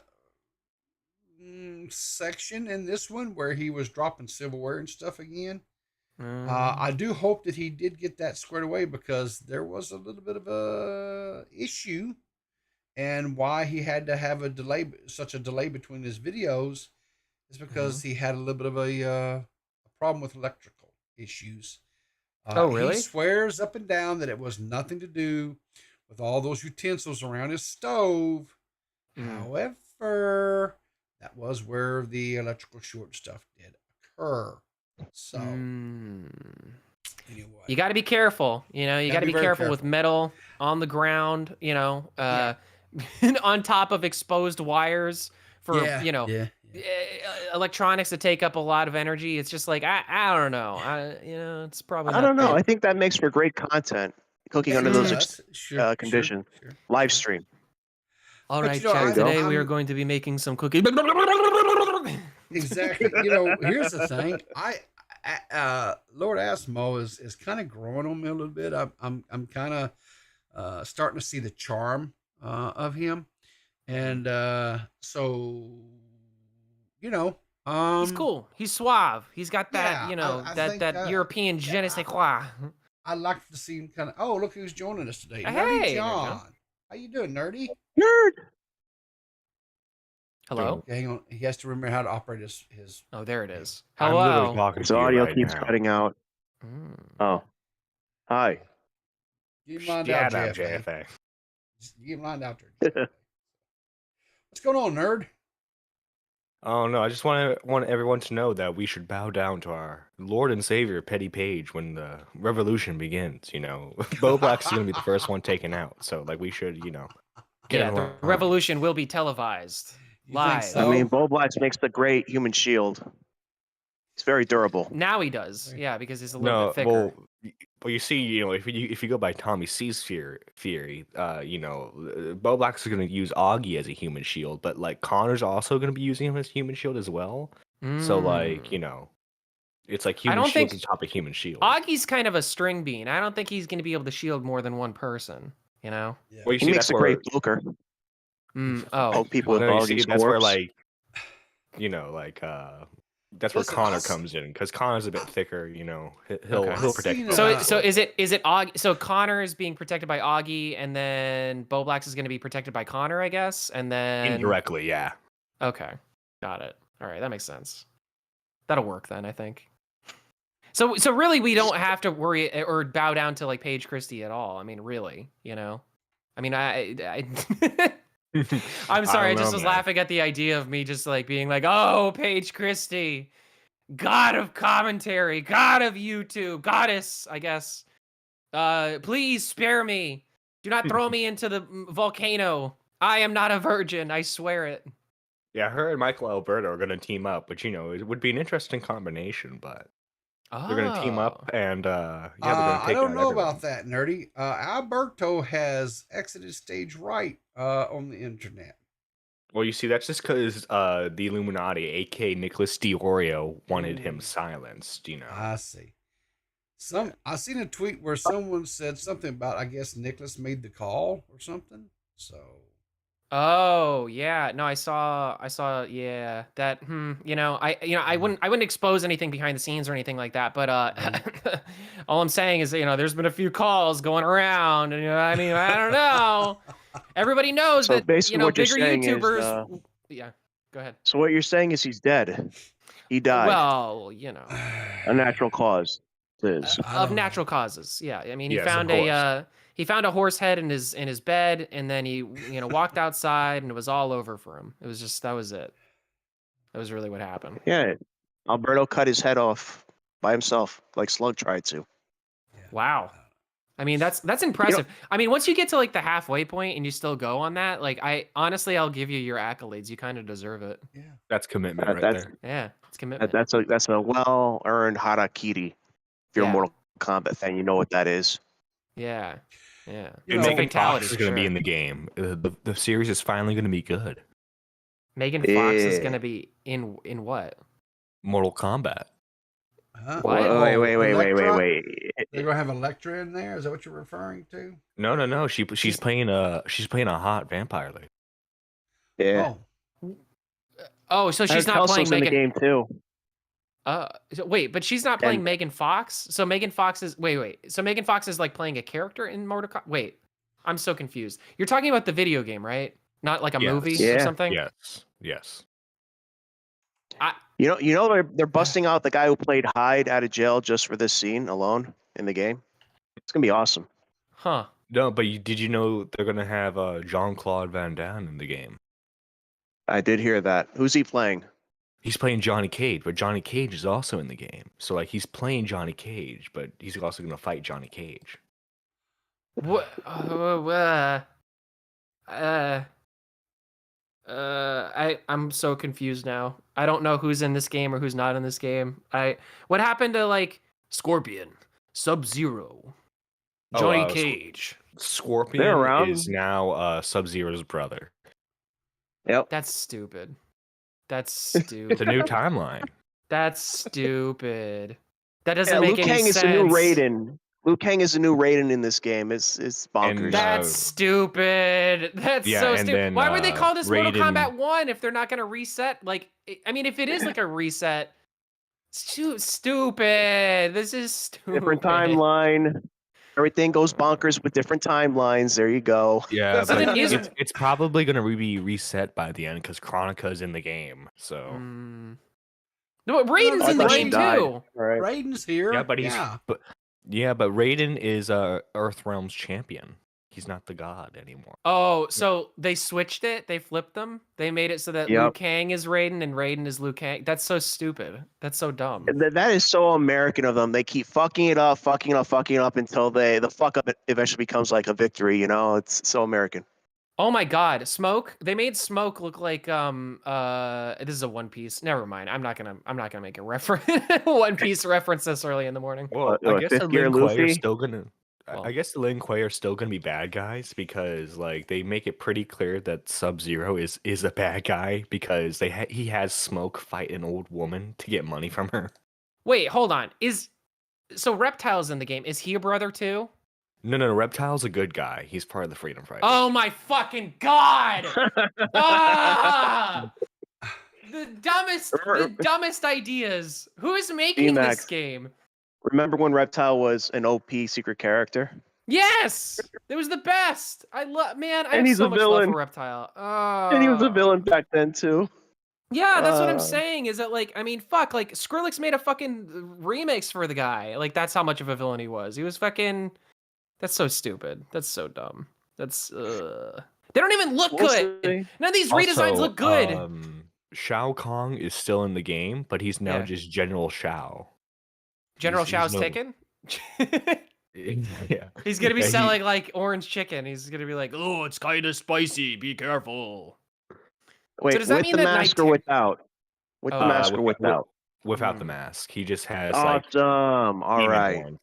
section in this one where he was dropping silverware and stuff again. I do hope that he did get that squared away because there was a little bit of a issue, and why he had to have such a delay between his videos, is because he had a little bit of a problem with electrical issues. Oh, really? He swears up and down that it was nothing to do with all those utensils around his stove. However, that was where the electrical short stuff did occur. So, anyway. You got to be careful. You know, you got to be careful with metal on the ground, you know, on top of exposed wires for, you know, electronics that take up a lot of energy. It's just like, I don't know. You know, it's probably I don't know. I think that makes for great content. Cooking under those conditions. Live stream. All But, right, you know, chat. Today we are I'm- going to be making some cookies. Exactly. Here's the thing. Lord Asmo is kind of growing on me a little bit. I'm kind of starting to see the charm of him, and so He's cool. He's suave. He's got that, yeah, I that think, European je ne sais quoi. I'd like to see him kind of. Oh, look who's joining us today, Hey, Nerdy Nerdy John. John. How you doing, Nerdy? Nerd. Hello. Hang on. He has to remember how to operate his. Oh, there it is. I'm literally Hello. talking His to you audio right keeps now. cutting out. Oh. Hi. Give him lined Get out, out, JFA. JFA. Just give him lined out there. What's going on, nerd? Oh no, I just want everyone to know that we should bow down to our Lord and Savior Petty Page when the revolution begins. Bowblax is gonna be the first one taken out, so like we should, get Yeah, in the line. revolution will be televised You think live. so? I mean, Bowblax makes the great human shield. It's very durable. Now he does. Yeah, because he's a little bit thicker. Well, you see, if you go by Tommy C's theory, Bowblax is going to use Augie as a human shield, but like Connor's also going to be using him as human shield as well. So like, it's like human don't shield think- on top of human shield. Augie's kind of a string bean. I don't think he's going to be able to shield more than one person. Yeah. Well, you He see, makes that's a where, great poker. Oh, Poke people with no, you all see, these that's where orcs. that's where Listen, Connor comes in because Connor's a bit thicker. He'll Okay. protect. I've seen So Wow. so is it Augie? So Connor is being protected by Augie, and then Bowblax is going to be protected by Connor, I guess, and then indirectly, yeah. Okay, got it. All right, that makes sense. That'll work then, I think. So really, we don't have to worry or bow down to like PaigeChristie at all. I mean, really, I mean, I'm sorry, I just was laughing at the idea of me just like being like, oh, PaigeChristie, god of commentary, god of YouTube, goddess, I guess. Please spare me. Do not throw me into the volcano. I am not a virgin, I swear it. Yeah, her and Michael Alberto are going to team up, which it would be an interesting combination, but they're going to team up and they're going to take I don't out know everyone. about that, Nerdy. Alberto has exited stage right on the internet. Well, you see, that's just because the Illuminati, aka Nicholas Diorio, wanted him silenced. I see. I seen a tweet where someone said something about, I guess Nicholas made the call or something. So. Oh yeah, no, I saw, yeah, that, I wouldn't expose anything behind the scenes or anything like that, but all I'm saying is, there's been a few calls going around, and I mean, I don't know. Everybody knows So that, basically what you're bigger saying is, YouTubers. Yeah, go ahead. So what you're saying is he's dead. He died. Well, A natural cause. Liz. of natural causes. Yeah, I mean, he Yes, of found course. he found a horse head in his bed, and then he walked outside, and it was all over for him. It was just, that was it. That was really what happened. Yeah. Alberto cut his head off by himself, like Slug tried to. Wow. I mean, that's impressive. I mean, once you get to like the halfway point and you still go on that, like, I'll give you your accolades. You kind of deserve it. Yeah. That's commitment right That's- there. Yeah, it's commitment. That's a well-earned harakiri. If you're Yeah. a Mortal Kombat fan, you know what that is. Yeah, yeah. You And know, It's a Megan fatality Fox is for going to be sure. in the game. The series is finally going to be good. Megan Fox is Yeah. gonna be in what? Mortal Kombat. Huh? What? Wait. Electra? They're gonna have Electra in there. Is that what you're referring to? No. She's playing a hot vampire lady. Yeah. Oh, Oh, so she's not Kelso's playing in the Megan. game too. Wait, but she's not playing And- Megan Fox. So Megan Fox is wait. So Megan Fox is like playing a character in Mortal Kombat. Wait, I'm so confused. You're talking about the video game, right? Not like a Yes. movie or Yeah. something. Yes. You know they're busting out the guy who played Hyde out of jail just for this scene alone in the game. It's gonna be awesome. Huh. No, but did you know they're going to have Jean-Claude Van Damme in the game? I did hear that. Who's he playing? He's playing Johnny Cage, but Johnny Cage is also in the game. So like he's playing Johnny Cage, but he's also going to fight Johnny Cage. What? I'm so confused now. I don't know who's in this game or who's not in this game. What happened to like Scorpion, Sub-Zero, Johnny Cage? Scorpion They're around. is now Sub-Zero's brother. Yep. That's stupid. That's stupid. It's a new timeline. That's stupid. That doesn't Yeah, make Liu any Kang sense. is the new Raiden. Liu Kang is the new Raiden in this game. It's bonkers. And, That's stupid. That's yeah, so and stupid. then, Why would they call this Mortal Raiden- Kombat 1 if they're not going to reset? Like, I mean, if it is like a reset, it's too stupid. This is stupid. Different timeline. Everything goes bonkers with different timelines. There you go. Yeah, So but then is- it's probably going to be reset by the end because Chronica's in the game. So No, but Raiden's I in the thought she game died. too. Right. Raiden's here. yeah, but he's yeah. but Raiden is Earthrealm's champion. He's not the god anymore. Oh, so they switched it? They flipped them? They made it so that Liu Yep. Kang is Raiden and Raiden is Liu Kang? That's so stupid. That's so dumb. That is so American of them. They keep fucking it up until the fuck up eventually becomes like a victory. You know, it's so American. Oh my god, Smoke. They made Smoke look like this is a One Piece. Never mind. I'm not gonna make a reference One Piece reference this early in the morning. Well, What, I guess the Fifth Gear Lin Kuei are Luffy? still gonna. Well- I guess the Lin Kuei are still gonna be bad guys because like they make it pretty clear that Sub-Zero is a bad guy because he has Smoke fight an old woman to get money from her. Wait, hold on. So Reptile's in the game. Is he a brother too? No, Reptile's a good guy. He's part of the Freedom Fighters. Oh my fucking god! Ah! The dumbest ideas. Who is making this D-Max. game? Remember when Reptile was an OP secret character? Yes, it was the best. I love, man. I And have he's so a much love villain. for Reptile. And he was a villain back then too. Yeah, that's what I'm Uh. saying. Is that like, I mean, fuck, like Skrillex made a fucking remix for the guy. Like that's how much of a villain he was. He was fucking. That's so stupid. That's so dumb. That's. They don't even look good. Mostly- None of these redesigns Also, look good. Shao Kahn is still in the game, but he's now Yeah. just General Shao. General he's Shao's no- taken. Yeah. He's gonna be Yeah, he- selling like orange chicken. He's gonna be like, oh, it's kind of spicy. Be careful. Wait, does that with mean the that mask or Night- without? With the Oh. mask or without? Without the mask. He just has Awesome. like All demon right. horns.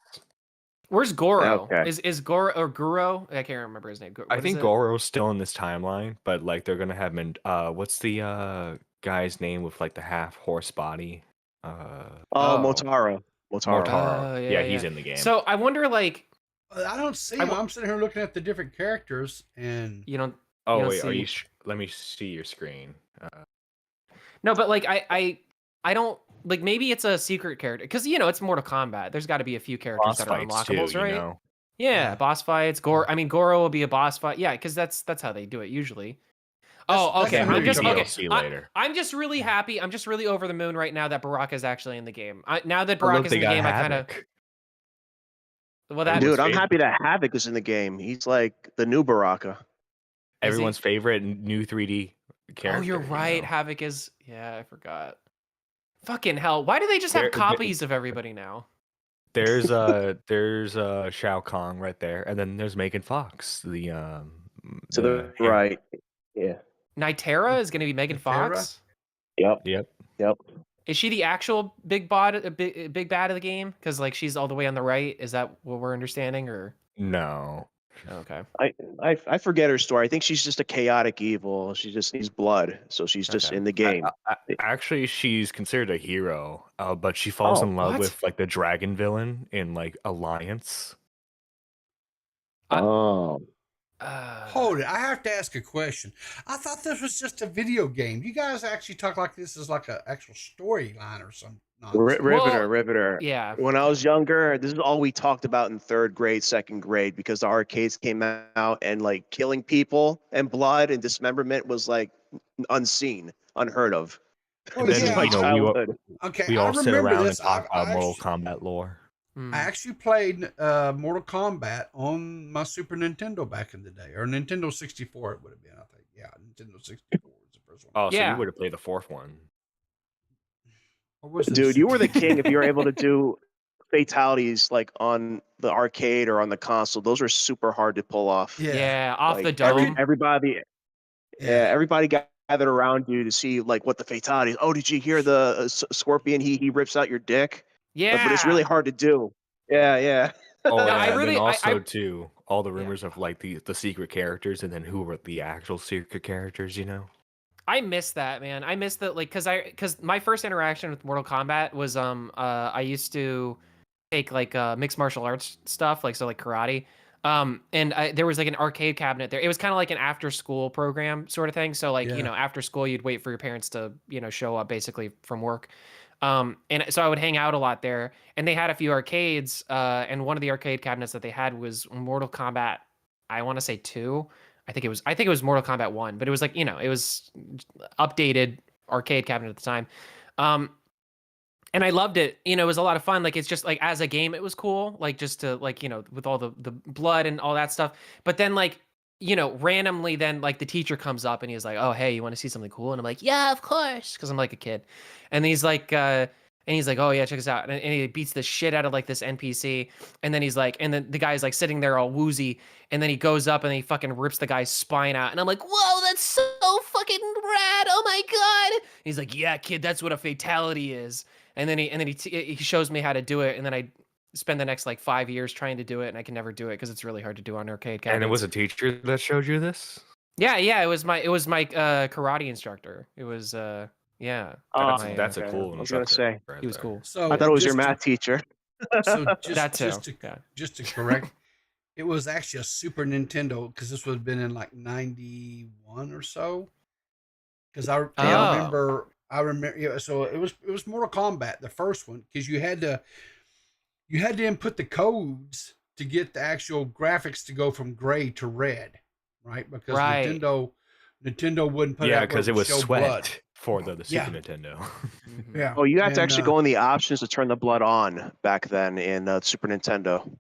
Where's Goro? Okay. Is Goro or Guro? I can't remember his name. I What think is it? Goro's still in this timeline, but like they're gonna have him in what's the guy's name with like the half horse body? Oh, Oh. Motaro. Mortaro. Oh, yeah, he's in the game. So I wonder, like, I don't see I him. wa- I'm sitting here looking at the different characters, and you don't. oh don't wait, are see- you let me see your screen. No, but like I don't like. Maybe it's a secret character because it's Mortal Kombat. There's got to be a few characters Boss that are fights too, unlockables, you right? know. Yeah, Yeah. boss fights. I mean, Goro will be a boss fight. Yeah, because that's how they do it usually. Oh, That's okay. gonna I'm be just okay. DLC I- later. I'm just really happy. I'm just really over the moon right now that Baraka's actually in the game. Now that Oh, look, Baraka's they in the got game, I kind of. Havoc. Well, that Dude, was I'm fake. happy that Havoc is in the game. He's like the new Baraka. Everyone's favorite new 3D character. Oh, you're you right. know? Havoc is. Yeah, I forgot. Fucking hell! Why do they just have There- copies of everybody now? There's Shao Kahn right there, and then there's Megan Fox. To the yeah. right. Yeah. Nitera is going to be Megan Nitera? Fox. Yep. Yep. Yep. Is she the actual big bad of the game? Because like she's all the way on the right. Is that what we're understanding, or No. okay? I forget her story. I think she's just a chaotic evil. She just needs blood, so she's just Okay. in the game. Actually, she's considered a hero, but she falls Oh, in love what? with like the dragon villain in like Alliance. Oh. hold it. I have to ask a question. I thought this was just a video game. You guys actually talk like this is like an actual storyline or something. Riveter, Riveter. Yeah. When I was younger, this is all we talked about in third grade, second grade, because the arcades came out and like killing people and blood and dismemberment was like unseen, unheard of. Oh, And then yeah. My you know, childhood. Okay, we I all sit remember around this. and talk about Mortal actually, Kombat lore. Hmm. I actually played Mortal Kombat on my Super Nintendo back in the day, or Nintendo 64. It would have been, I think. Yeah, Nintendo 64 was the first one. Oh, so Yeah. you would have played the fourth one. Or was this- Dude, you were the king if you were able to do fatalities like on the arcade or on the console. Those are super hard to pull off. Yeah, off Like, the dome. everybody, everybody gathered around you to see like what the fatalities. Oh, did you hear the scorpion? He rips out your dick. yeah. But it's really hard to do. Yeah, yeah. Oh, No, yeah, I and really- then I- also I- too, all the rumors of like the secret characters, and then who were the actual secret characters. You know. I miss that, man. I miss that, like, cause my first interaction with Mortal Kombat was I used to take like mixed martial arts stuff, like so like karate. And there was like an arcade cabinet there. It was kind of like an after school program sort of thing. So like, Yeah. after school you'd wait for your parents to, show up basically from work. And so I would hang out a lot there, and they had a few arcades, and one of the arcade cabinets that they had was Mortal Kombat, I want to say 2. I think it was Mortal Kombat 1, but it was like, it was updated arcade cabinet at the time. And I loved it. It was a lot of fun. Like, it's just like as a game, it was cool. Like just to like, with all the blood and all that stuff. But then like, randomly then like the teacher comes up and he's like, "Oh, hey, you want to see something cool?" And I'm like, "Yeah, of course," because I'm like a kid. And he's like, "Oh yeah, check this out." And he beats the shit out of like this NPC. And then he's like, and then the guy's like sitting there all woozy. And then he goes up and he fucking rips the guy's spine out. And I'm like, "Whoa, that's so fucking rad! Oh my god!" And he's like, "Yeah, kid, that's what a fatality is." And then he shows me how to do it. And then I spend the next like 5 years trying to do it, and I can never do it because it's really hard to do on arcade cabinets. And it was a teacher that showed you this? Yeah, it was my karate instructor. It was yeah. That's a cool I was gonna say right he was there. cool. So I thought it was your just to- math teacher. So That too. just to correct, it was actually a Super Nintendo because this would have been in like 91 or so. Because I remember, yeah, so it was Mortal Kombat, the first one, because you had to input the codes to get the actual graphics to go from gray to red, right? Because Nintendo wouldn't put Yeah, out because it was show sweat blood. for the Yeah. Super Nintendo. Yeah. Oh, you had to And, actually go in the options to turn the blood on back then in Super Nintendo.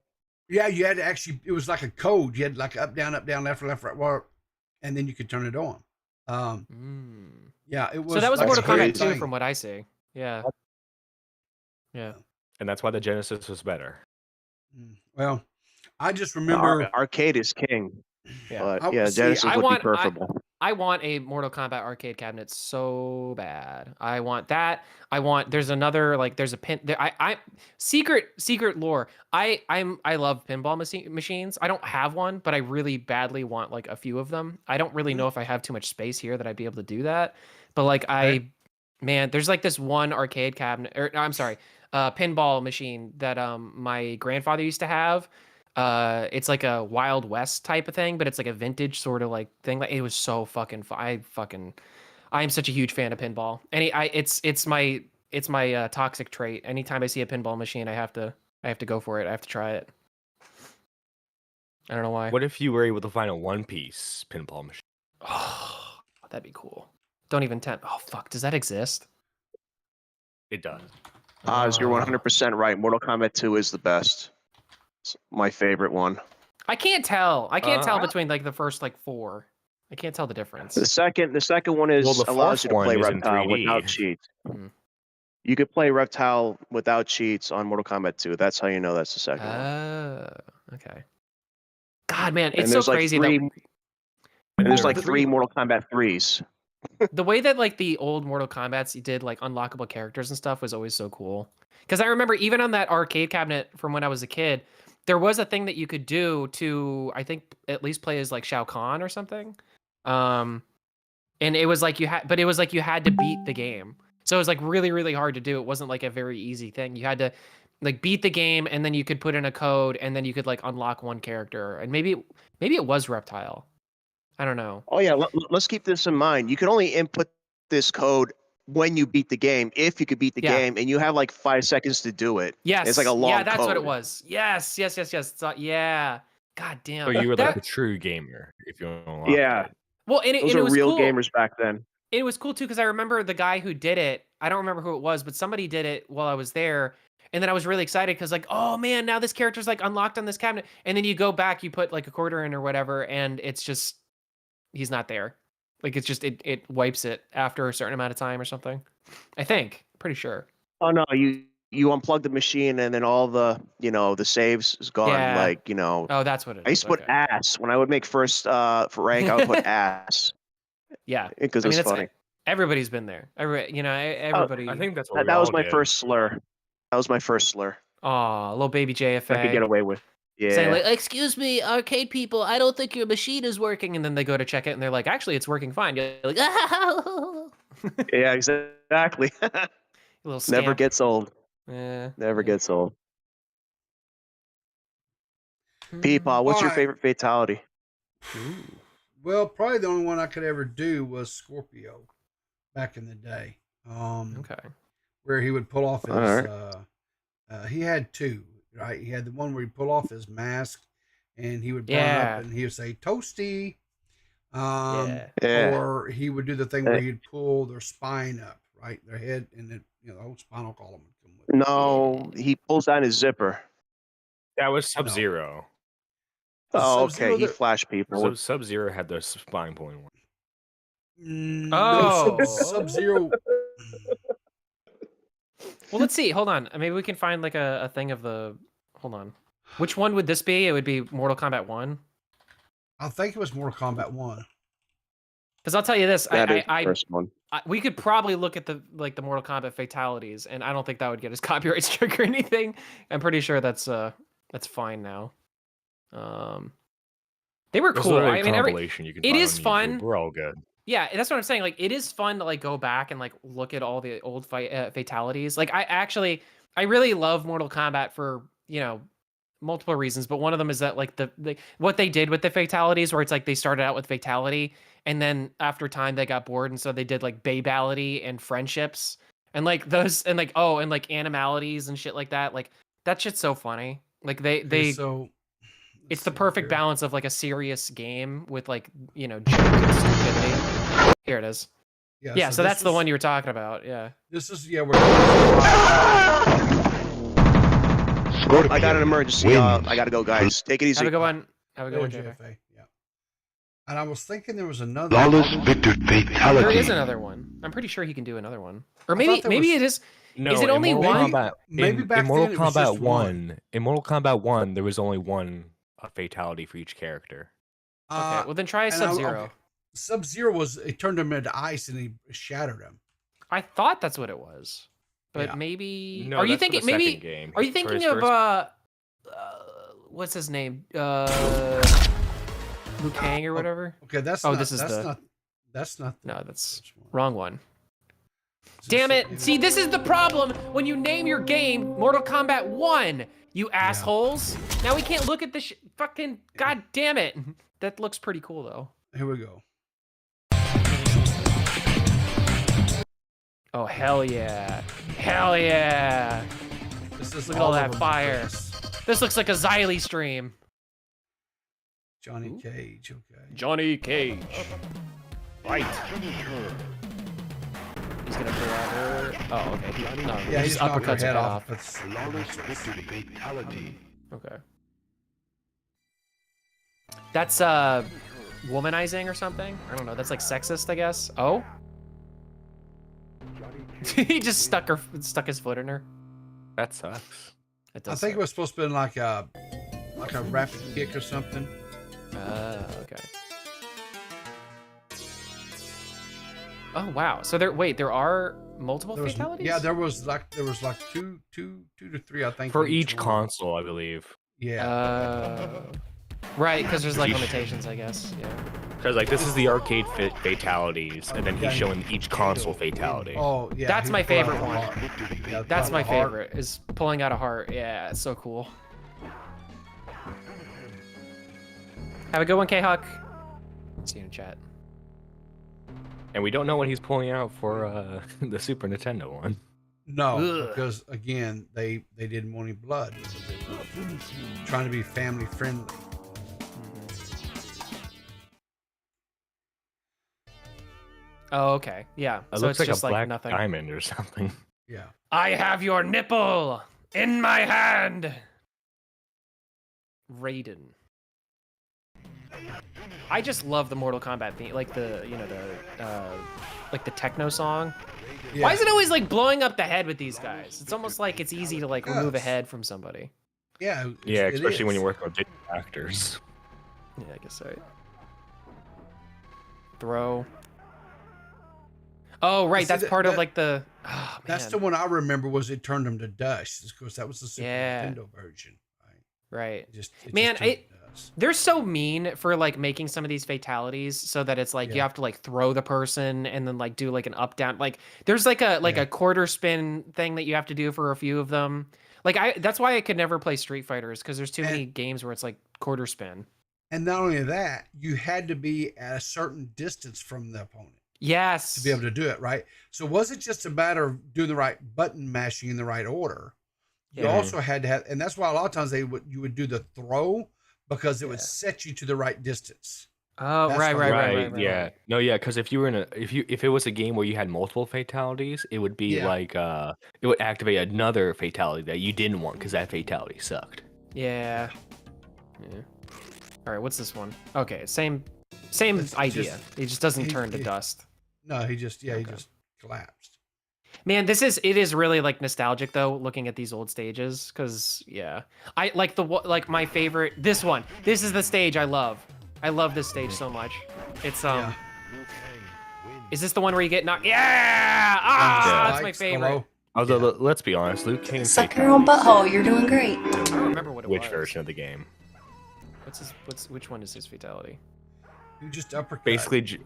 Yeah, you had to actually. It was like a code. You had like up, down, left, right, and then you could turn it on. Yeah, it was. So that was like Mortal a great Kombat 2 thing. from what I see. Yeah. Yeah. And that's why the Genesis was better. Well, I just remember Arcade is king. Yeah. But yeah, Genesis would be preferable. I want a Mortal Kombat arcade cabinet so bad. I want that. There's another, like, there's a pin there. Secret lore. I love pinball machines. I don't have one, but I really badly want like a few of them. I don't really know if I have too much space here that I'd be able to do that. But like man, there's like this one arcade cabinet, or I'm sorry, pinball machine that my grandfather used to have. It's like a Wild West type of thing, but it's like a vintage sort of like thing. Like, it was so fucking I am such a huge fan of pinball. It's my toxic trait. Anytime I see a pinball machine, I have to go for it. I have to try it. I don't know why. What if you were able to find a one-piece pinball machine? Oh, that'd be cool. Don't even tempt. Oh fuck, does that exist? It does. Oz, you're 100% right. Mortal Kombat 2 is the best. It's my favorite one. I can't tell. I can't tell between like the first like 4. I can't tell the difference. The second one is Well, the allows you to fourth play one is in Reptile 3D. without cheats. Mhm. You could play Reptile without cheats on Mortal Kombat 2. That's how you know that's the second one. Oh, okay. God, man, And it's so there's like crazy three- that And there's like 3 Mortal Kombat 3s. the way that like the old Mortal Kombats did like unlockable characters and stuff was always so cool. Because I remember even on that arcade cabinet from when I was a kid, there was a thing that you could do to, I think, at least play as like Shao Kahn or something. And it was like you had to beat the game. So it was like really, really hard to do. It wasn't like a very easy thing. You had to like beat the game, and then you could put in a code, and then you could like unlock one character. And maybe it was Reptile. I don't know. Oh yeah, let's keep this in mind. You can only input this code when you beat the game, if you could beat the game, and you have like 5 seconds to do it. Yes. It's like a long Yeah, that's code. what it was. Yes. Yeah. God damn. So you were That- like a true gamer if you unlocked Yeah. it. well, and Those it are was real cool. gamers back then. It was cool too because I remember the guy who did it. I don't remember who it was, but somebody did it while I was there. And then I was really excited because like, oh man, now this character's like unlocked on this cabinet. And then you go back, you put like a quarter in or whatever, and it's just he's not there. Like it's just it wipes it after a certain amount of time or something. I think. Pretty sure. Oh no, you unplug the machine and then all the the saves is gone. Yeah. Like Oh, that's what it is. I used to put ass when I would make first for rank. I would put ass Yeah. because it was that's funny. Everybody's been there. Everybody. I think that's what That we was all my did. first slur. That was my first slur. Aw, little baby I could JFA. get away with. saying Yeah. like, "Excuse me, arcade people, I don't think your machine is working," and then they go to check it and they're like, "Actually, it's working fine." You're like, "Ah!" Yeah, exactly. A little Never scamp. gets old. Yeah. Never gets old. Peepaw, what's your Alright. favorite fatality? Well, probably the only one I could ever do was Scorpio back in the day. Okay. Where he would pull off his. Alright. He had two, right? He had the one where he'd pull off his mask, and he would burn Yeah. up, and he would say "toasty," Yeah. or he would do the thing where he'd pull their spine up, right, their head, and then the whole spinal column would come with it. No, he pulls down his zipper. That was Sub-Zero. Oh, Sub-Zero, okay. He the- flashed people. So Sub-Zero had the spine pulling one. No, Oh. Sub-Zero. Well, let's see. Hold on. Maybe we can find like a thing of the. Hold on. Which one would this be? It would be Mortal Kombat 1. I think it was Mortal Kombat 1. Because I'll tell you this, That is the first one. we could probably look at the Mortal Kombat fatalities, and I don't think that would get us copyright strike or anything. I'm pretty sure that's fine now. They were There's cool. literally I a mean, compilation you can it find is on YouTube. fun. We're all good. Yeah, that's what I'm saying. Like, it is fun to like go back and like look at all the old fatalities. Like, I really love Mortal Kombat for multiple reasons, but one of them is that like the what they did with the fatalities, where it's like they started out with fatality, and then after time they got bored, and so they did like babality and friendships, and like those, and like and like animalities and shit like that. Like that shit's so funny. Like they So it's the perfect balance of like a serious game with like joke and stupidity. Here it is. Yeah, so that's the one you were talking about. Yeah. This is we're. I got an emergency. I gotta go, guys. Take it easy. Have a good one. Have a good one, JFA. JFA. Yeah. And I was thinking there was another. Flawless victor fatality. There is another one. I'm pretty sure he can do another one. Or I maybe thought there was- it is. No, is it only in Mortal one? Kombat, Maybe back in Mortal then it was Kombat just one. In Mortal Kombat 1, there was only one fatality for each character. Okay, well then try Sub-Zero. Sub-Zero was it turned him into ice and he shattered him. I thought that's what it was, but Yeah. maybe. No, Are you that's for the thinking maybe? second game. Are you For thinking his of first- what's his name? Liu Kang or whatever. Okay, that's Oh, not, this is that's the- not that's not the No, that's first one. wrong one. Is Damn this- it! See, this is the problem when you name your game Mortal Kombat 1. You assholes. Now we can't look at this fucking. God damn it! That looks pretty cool though. Here we go. Oh hell yeah! Hell yeah! This is Look at all that over my fire. face. This looks like a Xylee stream. Johnny Cage. Okay. Johnny Cage. Fight. He's gonna pull out her. Oh, okay. No, Yeah, he he's just knocked her uppercuts her head head off. off. That's Flawless victor fatality. Okay. That's womanizing or something. I don't know. That's like sexist, I guess. Oh. He just stuck his foot in her. That sucks. It I does think it suck. was supposed to be like a rapid kick or something. Okay. Oh wow. So there are multiple There was, fatalities? yeah, there was like two to three, I think. For in each one. console, I believe. Yeah. Right, because there's like Each- limitations, I guess. Yeah. Because like this is the arcade fatalities, and then he's Yeah. showing each console fatality. Oh yeah. That's he my pulled out favorite the one. heart. Yeah, That's pulled my out the heart. favorite, is pulling out a heart. Yeah, it's so cool. Have a good one, K-Huck. See you in chat. And we don't know what he's pulling out for the Super Nintendo one. No, Ugh. because again, they didn't want any blood. So they were trying to be family friendly. Oh, okay. Yeah. It So looks it's like just a like black nothing. diamond or something. Yeah. I have your nipple in my hand. Raiden. I just love the Mortal Kombat theme, like the like the techno song. Yeah. Why is it always like blowing up the head with these guys? It's almost like it's easy to like remove a Yes. head from somebody. Yeah. Yeah, it especially when is. you're working with digital actors. Yeah, I guess so. Throw. Oh, right. See, That's part of that- like the. Oh, That's man. the one I remember was it turned them to dust. Of course, that was the Super Yeah. Nintendo version. Right? Right. It Man, just does. they're so mean for like making some of these fatalities so that it's like you have to like throw the person and then like do like an up down. Like there's like a quarter spin thing that you have to do for a few of them. Like that's why I could never play Street Fighters, because there's too many games where it's like quarter spin. And not only that, you had to be at a certain distance from the opponent. Yes. To be able to do it, right? So was it just a matter of doing the right button mashing in the right order? You also had to have, and that's why a lot of times you would do the throw, because it would set you to the right distance. Oh, right. Yeah. No, yeah, because if you were if it was a game where you had multiple fatalities, it would be like it would activate another fatality that you didn't want because that fatality sucked. Yeah. All right, what's this one? Okay, same idea. It just doesn't turn to dust. No, he just collapsed. Man, it is really like nostalgic though, looking at these old stages, because I like my favorite, this one. This is the stage I love. I love this stage so much. It's is this the one where you get knocked? Yeah! That's my favorite. Although let's be honest, Luke Kang's Suck your own butthole. You're doing great. I don't remember what it was. Which version of the game? Which one is his fatality? You just uppercut. Basically, just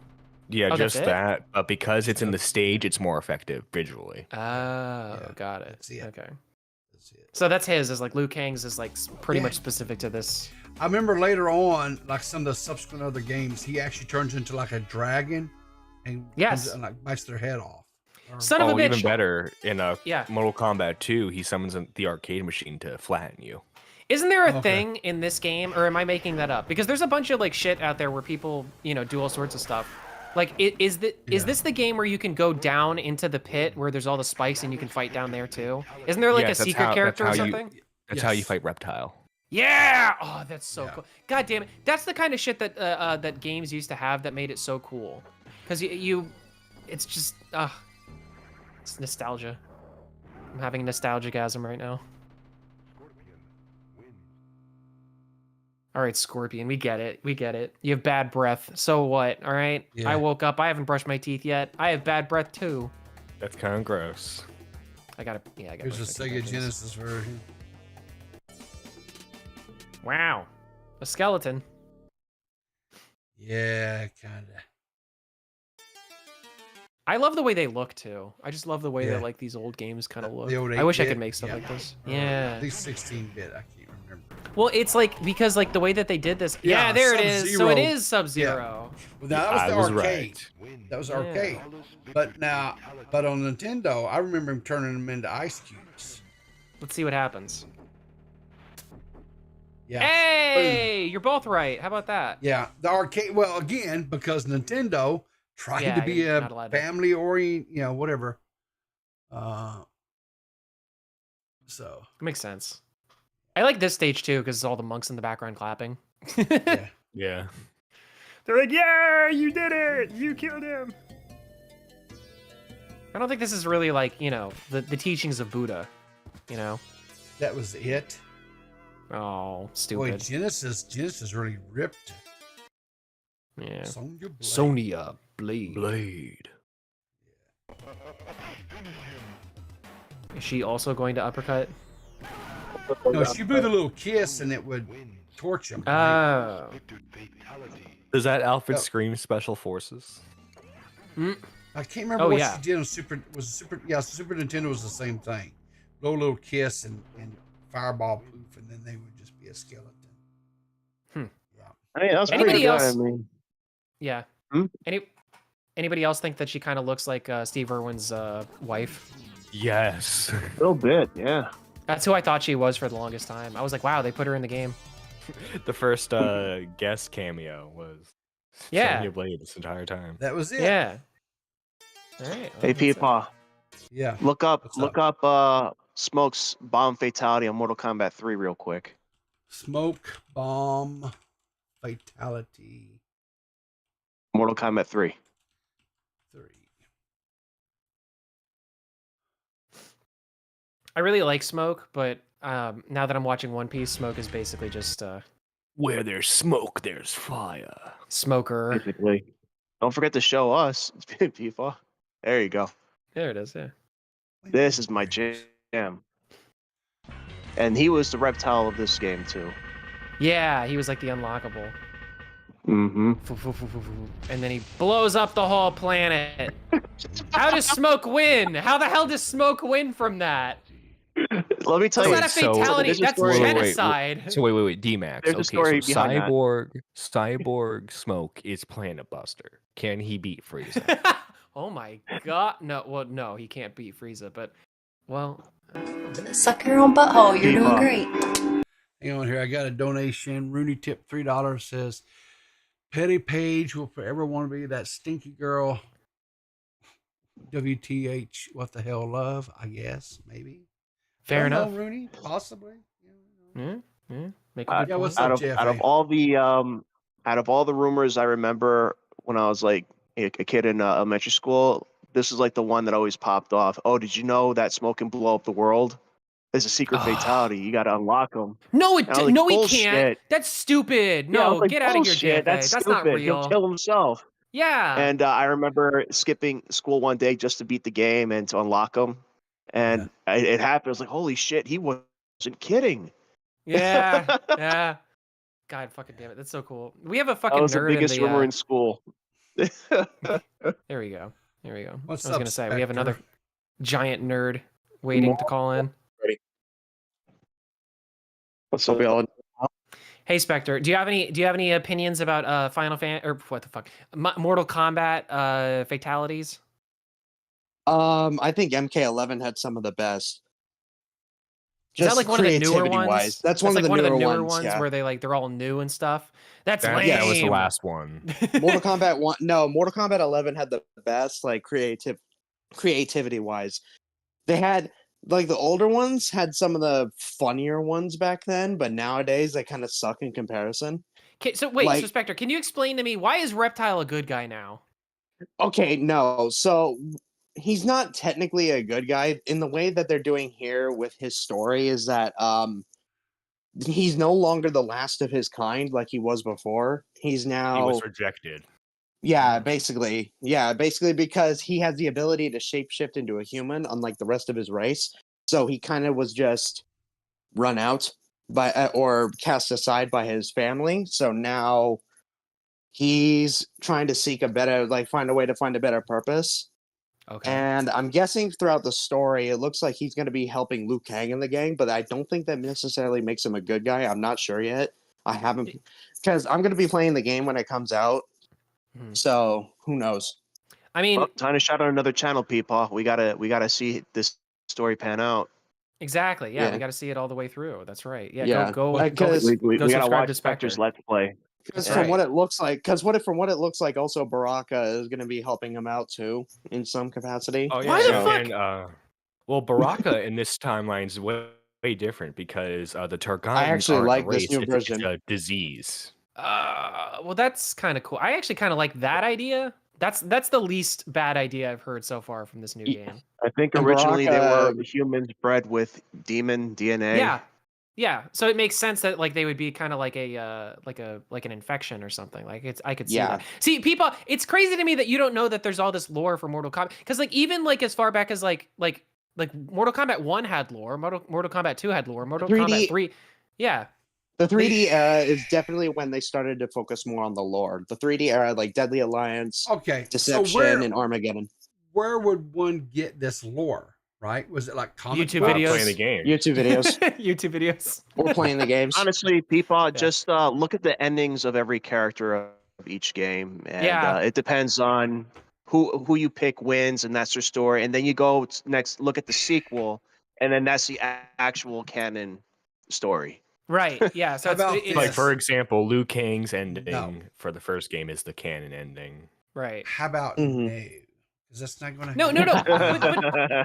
it? that. But because it's in the stage, it's more effective visually. Oh, got it. That's it. Okay. That's it. So that's his. Is like Liu Kang's is like pretty much specific to this. I remember later on, like some of the subsequent other games, he actually turns into like a dragon, and and like bites their head off. Son of a bitch. Even better, in Mortal Kombat 2, he summons the arcade machine to flatten you. Isn't there a thing in this game, or am I making that up? Because there's a bunch of like shit out there where people, do all sorts of stuff. Like, is this the game where you can go down into the pit where there's all the spikes and you can fight down there too? Isn't there like a secret character or something? That's how you fight Reptile. Yeah! Oh, that's so cool. God damn it. That's the kind of shit that that games used to have that made it so cool. Because it's just, it's nostalgia. I'm having a nostalgic-asm right now. All right, Scorpion, we get it. You have bad breath. So what? All right. Yeah. I woke up. I haven't brushed my teeth yet. I have bad breath too. That's kind of gross. I gotta. Here's a Sega Genesis version. Wow, a skeleton. Yeah, kinda. I love the way they look too. I just love the way that like these old games kind of look. I wish I could make stuff like this. Yeah. At least 16-bit. I can't remember. Well, it's like because like the way that they did this. Yeah, there it is. So it is Sub-Zero. Yeah. Well, now that was the arcade. Right. That was arcade. But on Nintendo, I remember him turning them into ice cubes. Let's see what happens. Yeah. Hey, you're both right. How about that? Yeah, the arcade. Well, again, because Nintendo tried to be a family oriented, whatever. So it makes sense. I like this stage too because it's all the monks in the background clapping. Yeah. They're like, "Yeah, you did it! You killed him." I don't think this is really like the teachings of Buddha. That was it. Oh, stupid. Boy, Genesis really ripped. Yeah. Sonya Blade. Is she also going to uppercut? No, she blew the little kiss and it would torch him. Oh. Is that Alfred scream Special Forces? I can't remember what she did on Super Nintendo was the same thing. Blow a little kiss and fireball poof, and then they would just be a skeleton. Yeah. I mean, that's pretty good. I mean, yeah. Anybody else think that she kind of looks like Steve Irwin's wife? Yes. A little bit, yeah. That's who I thought she was for the longest time. I was like, wow, they put her in the game. The first guest cameo was Sonya Blade this entire time. That was it. Yeah. All right. Hey, Peepaw. Yeah. Look up Smoke's bomb fatality on Mortal Kombat 3 real quick. Smoke bomb fatality. Mortal Kombat 3. I really like Smoke, but now that I'm watching One Piece, Smoke is basically just where there's smoke, there's fire. Smoker. Basically. Don't forget to show us, Peepaw. There you go. There it is, yeah. This is my jam. and he was the reptile of this game too. Yeah, he was like the unlockable. Mm-hmm. And then he blows up the whole planet. How does Smoke win? How the hell does Smoke win from that? Let me tell you. That's not a fatality. That's genocide. So wait, D-Max. There's a Okay, story so behind that. Cyborg Smoke is Planet Buster. Can he beat Frieza? Oh my god. No, well, no, he can't beat Frieza, but, well. Suck your own butthole. You're doing great. Hang on here. I got a donation. Rooney tip $3 says, Petty Paige will forever want to be that stinky girl. WTH, what the hell, love? I guess, maybe. Fair enough. Rooney, possibly. Yeah. Make a good point. What's up, Jeff? Out of all the rumors I remember when I was like a kid in elementary school, this is like the one that always popped off. Oh, did you know that Smoke can blow up the world? There's a secret fatality. You got to unlock them. No, like, he can't. That's stupid. No, like, get out of here, JFA. That's not real. He'll kill himself. Yeah. And I remember skipping school one day just to beat the game and to unlock them. And it happened. I was like, holy shit, he wasn't kidding. Yeah. Yeah. God fucking damn it. That's so cool. We have a fucking That was nerd the biggest rumor in school. There we go. What's I was up, going to say, Spectre? we have another giant nerd waiting to call in. What's up, y'all? Hey Spectre, do you have any opinions about Final Fan or what the fuck, Mortal Kombat fatalities? I think MK11 had some of the best. Is that like one of the newer creativity-wise. ones? That's one of the newer ones, yeah. where they're all new and stuff. That's lame. Yeah, it was the last one. Mortal Kombat 1. No, Mortal Kombat 11 had the best, like, creativity-wise. They had, like, the older ones had some of the funnier ones back then, but nowadays they kind of suck in comparison. Okay, so wait, Like- so Spectre, can you explain to me why is Reptile a good guy now? Okay, no. So he's not technically a good guy. In the way that they're doing here with his story is that he's no longer the last of his kind like he was before. He's now He was rejected. Yeah, basically because he has the ability to shapeshift into a human, unlike the rest of his race. So he kind of was just run out by or cast aside by his family. So now he's trying to seek a better, like, find a way to find a better purpose. Okay. And I'm guessing throughout the story, it looks like he's going to be helping Liu Kang in the gang, but I don't think that necessarily makes him a good guy. I'm not sure yet. I haven't, because I'm going to be playing the game when it comes out. So who knows? I mean, time to shout out another channel, people. We gotta see this story pan out. exactly. Yeah, Yeah. we got to see it all the way through. That's right. Yeah, Yeah, go because we gotta subscribe watch to Spectre. Spectre's Let's Play. Because That's from right. what it looks like, from what it looks like, also Baraka is going to be helping him out too in some capacity. Oh yeah. Why the So- fuck? And, well, Baraka in this timeline is way different because the Targans actually aren't a like this race, new it's version. a disease. Well, that's kind of cool. I actually kind of like that idea. That's the least bad idea I've heard so far from this new game. I think And originally they Baraka- were humans bred with demon DNA. Yeah. So it makes sense that like they would be kind of like a like an infection or something. Like I could see Yeah. that. See, people, it's crazy to me that you don't know that there's all this lore for Mortal Kombat, because like even like as far back as like Mortal Kombat 1 had lore, Mortal Kombat 2 had lore, Mortal 3D Kombat 3. Yeah. The 3D era is definitely when they started to focus more on the lore. The 3D era, like Deadly Alliance, Okay, Deception, so where, and Armageddon. where would one get this lore? Right? Was it like comic YouTube books? videos. Playing the game. YouTube videos. YouTube videos. We're playing the games. Honestly, people just look at the endings of every character of each game, and it depends on who you pick wins, and that's their story. And then you go next, look at the sequel, and then that's the actual canon story. Right. Yeah. So it's Like for example, Liu Kang's ending for the first game is the canon ending. right. How about no? Because that's not going to No.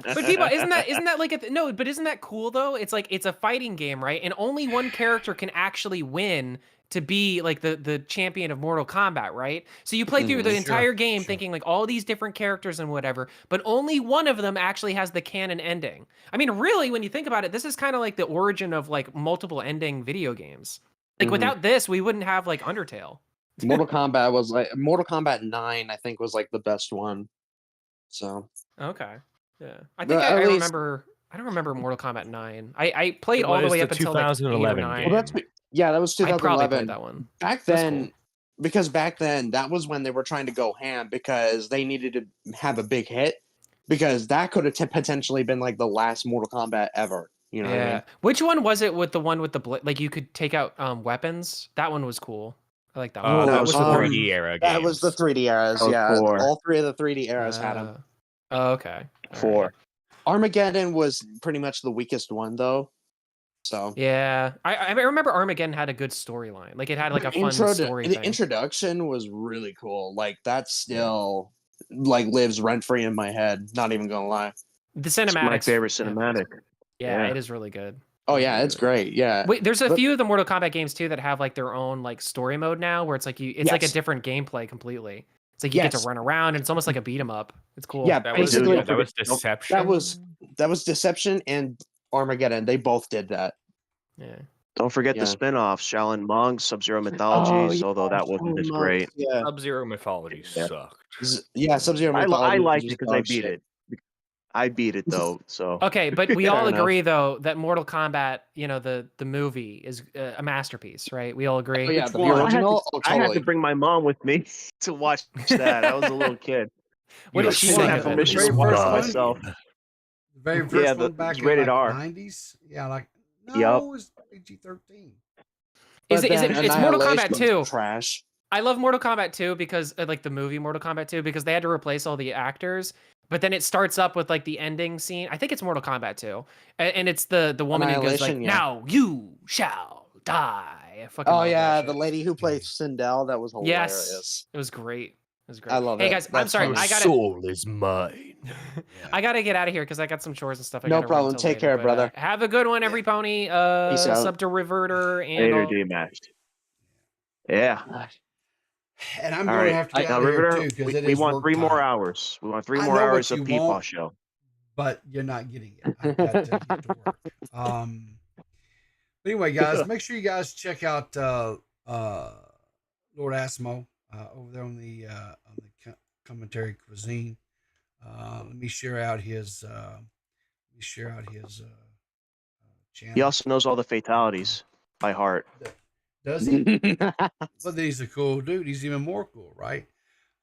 But people, isn't that like no? But isn't that cool though? It's like it's a fighting game, right? And only one character can actually win to be like the champion of Mortal Kombat, right? So you play through the entire game thinking like all these different characters and whatever, but only one of them actually has the canon ending. I mean, really, when you think about it, this is kind of like the origin of like multiple ending video games. Like without this, we wouldn't have like Undertale. Mortal Kombat 9, I think, was like the best one. So Okay. Yeah. I think At I least- remember I don't remember Mortal Kombat 9. I played It all the was way the up until like 8 or 2011 9. game. Well, that was I probably 2011. played that one. Back That's then, cool. because back then that was when they were trying to go ham because they needed to have a big hit because that could have potentially been like the last Mortal Kombat ever. You know what I mean? Which one was it with the one with the like you could take out weapons? That one was cool. I like that one. That was the 3D era That was the games. 3D eras. Oh, Yeah, 4. all 3 of the 3D eras had them. Oh, okay. All 4. right. Armageddon was pretty much the weakest one, though. So yeah, I remember Armageddon had a good storyline. Like it had like a fun story the thing. introduction was really cool. Like that still like lives rent free in my head. Not even gonna lie. The It's cinematics. my favorite cinematic. Yeah, it is really good. Oh yeah, it's great. Yeah. Wait, there's a But- few of the Mortal Kombat games too that have like their own like story mode now, where it's like it's like a Yes. different gameplay completely. It's like you get to Yes. run around, and it's almost like a beat 'em up. It's cool. Yeah, That was basically that was Deception. that was Deception and Armageddon. They both did that. Yeah. Don't forget Yeah. the spin-offs, Shaolin Monk, Sub-Zero Mythologies, although that wasn't as great. Yeah. Sub-Zero Mythology sucked. Yeah, Sub-Zero I Mythology. liked was it because I dog beat shit. it. I beat it though, so. Okay, but we all Fair enough. agree though that Mortal Kombat, the movie is a masterpiece, right? We all agree. Oh, yeah, Which the one? original. I had to bring my mom with me to watch that. I was a little kid. What You did know, she didn't think have of it? permission Very to watch first it one? myself. The very first Yeah, one it back was in rated like R. the 90s. Yeah, like no, Yep. it was PG-13. Is But it then it's Mortal Kombat Annihilation 2? was trash. I love Mortal Kombat 2 because like the movie Mortal Kombat 2 because they had to replace all the actors. But then it starts up with like the ending scene. I think it's Mortal Kombat 2, and it's the woman who goes like, Annihilation, yeah. "Now you shall die." I fucking Oh love yeah, that the shit. lady who plays Sindel. That was hilarious. Yes, it was great. It was great. I love Hey it. guys, I'm That's sorry. funny. I gotta. Soul is mine. I gotta get out of here because I got some chores and stuff. I No gotta run problem. till Take later, care, but, brother. have a good one, every pony. Peace out. Sub to Riverter and Later, all- D-Max. Yeah. And I'm All going to right. have to get Now, out of here Riveter, too because we, it we is want work 3 more time. hours. We want 3 I more know what hours you of Peepaw want. Show. But you're not getting it. I've got to get to work. But anyway, guys, make sure you guys check out Lord Asmo over there on the commentary cuisine. Let me share out his channel. He also knows all the fatalities by heart. Does he? Well, then he's a cool dude. He's even more cool, right?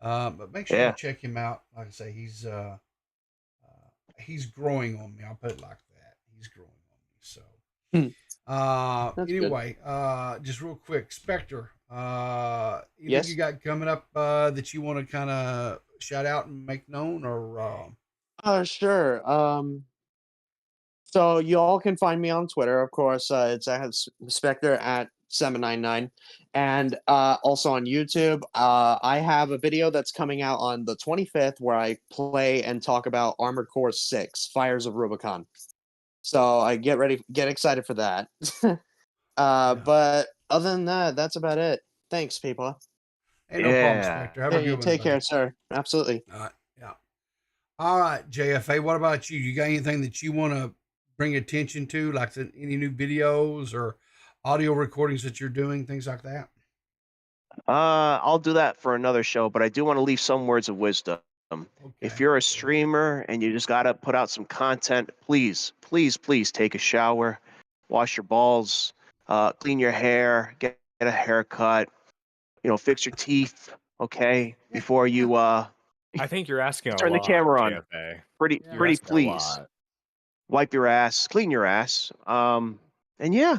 But make sure Yeah. you check him out. Like I say, he's growing on me. I'll put it like that. He's growing on me. So, anyway, just real quick, Spectre. Anything Yes? you got coming up that you want to kind of shout out and make known, or Sure. So you all can find me on Twitter, of course. It's Spectre at 799, and also on YouTube. I have a video that's coming out on the 25th where I play and talk about Armored Core 6: Fires of Rubicon. So I get excited for that. But other than that, that's about it. Thanks, people. hey, no problem, Spectre. Have a Hey, good one. take buddy. care, sir. Absolutely. Yeah. All right, JFA. What about you? You got anything that you want to bring attention to, like any new videos or audio recordings that you're doing, things like that? I'll do that for another show, but I do want to leave some words of wisdom. If you're a streamer and you just got to put out some content, please, please, please take a shower, wash your balls, clean your hair, get a haircut, fix your teeth, okay, before you I think you're asking a turn lot, the camera on. JFA. Pretty You're asking a please. lot. Wipe your ass, clean your ass, and yeah,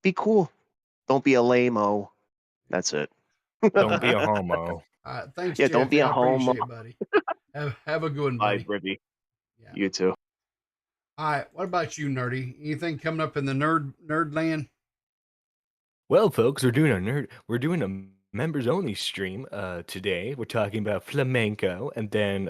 be cool. Don't be a lame-o. That's it. Don't be a homo. Thanks, Yeah, don't be JFA. a I homo. appreciate it, buddy. Have a good one, Bye, buddy. Brittany. You too. All right, what about you, Nerdy? Anything coming up in the nerd land? Well, folks, we're doing a members only stream today. We're talking about flamenco, and then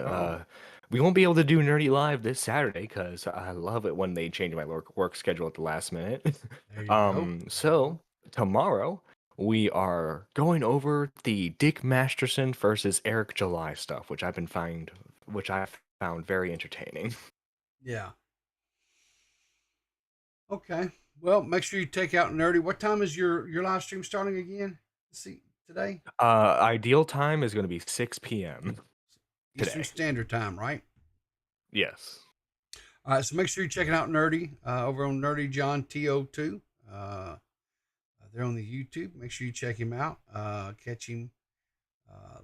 we won't be able to do Nerdy Live this Saturday because I love it when they change my work schedule at the last minute. There you go. So tomorrow we are going over the Dick Masterson versus Eric July stuff, which I found very entertaining. Yeah. Okay. Well, make sure you take out Nerdy. What time is your live stream starting again? Let's see, today? Ideal time is going to be 6 p.m. Eastern today. Standard Time, right? Yes. All right, so make sure you're checking out Nerdy over on Nerdy John TO2. They're on the YouTube. Make sure you check him out. Catch him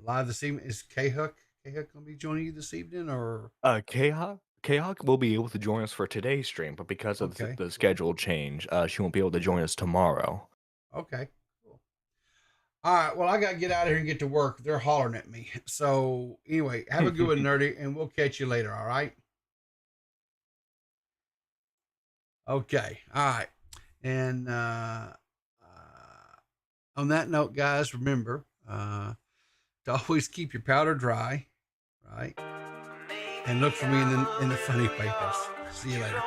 live this evening. Is K-Huck going to be joining you this evening? Or K-Hawk will be able to join us for today's stream, but because of the schedule change, she won't be able to join us tomorrow. Okay, cool. All right, well, I got to get out of here and get to work. They're hollering at me. So anyway, have a good one, Nerdy, and we'll catch you later, all right? Okay, all right. And on that note, guys, remember to always keep your powder dry, right? And look for me in the funny papers. See you later.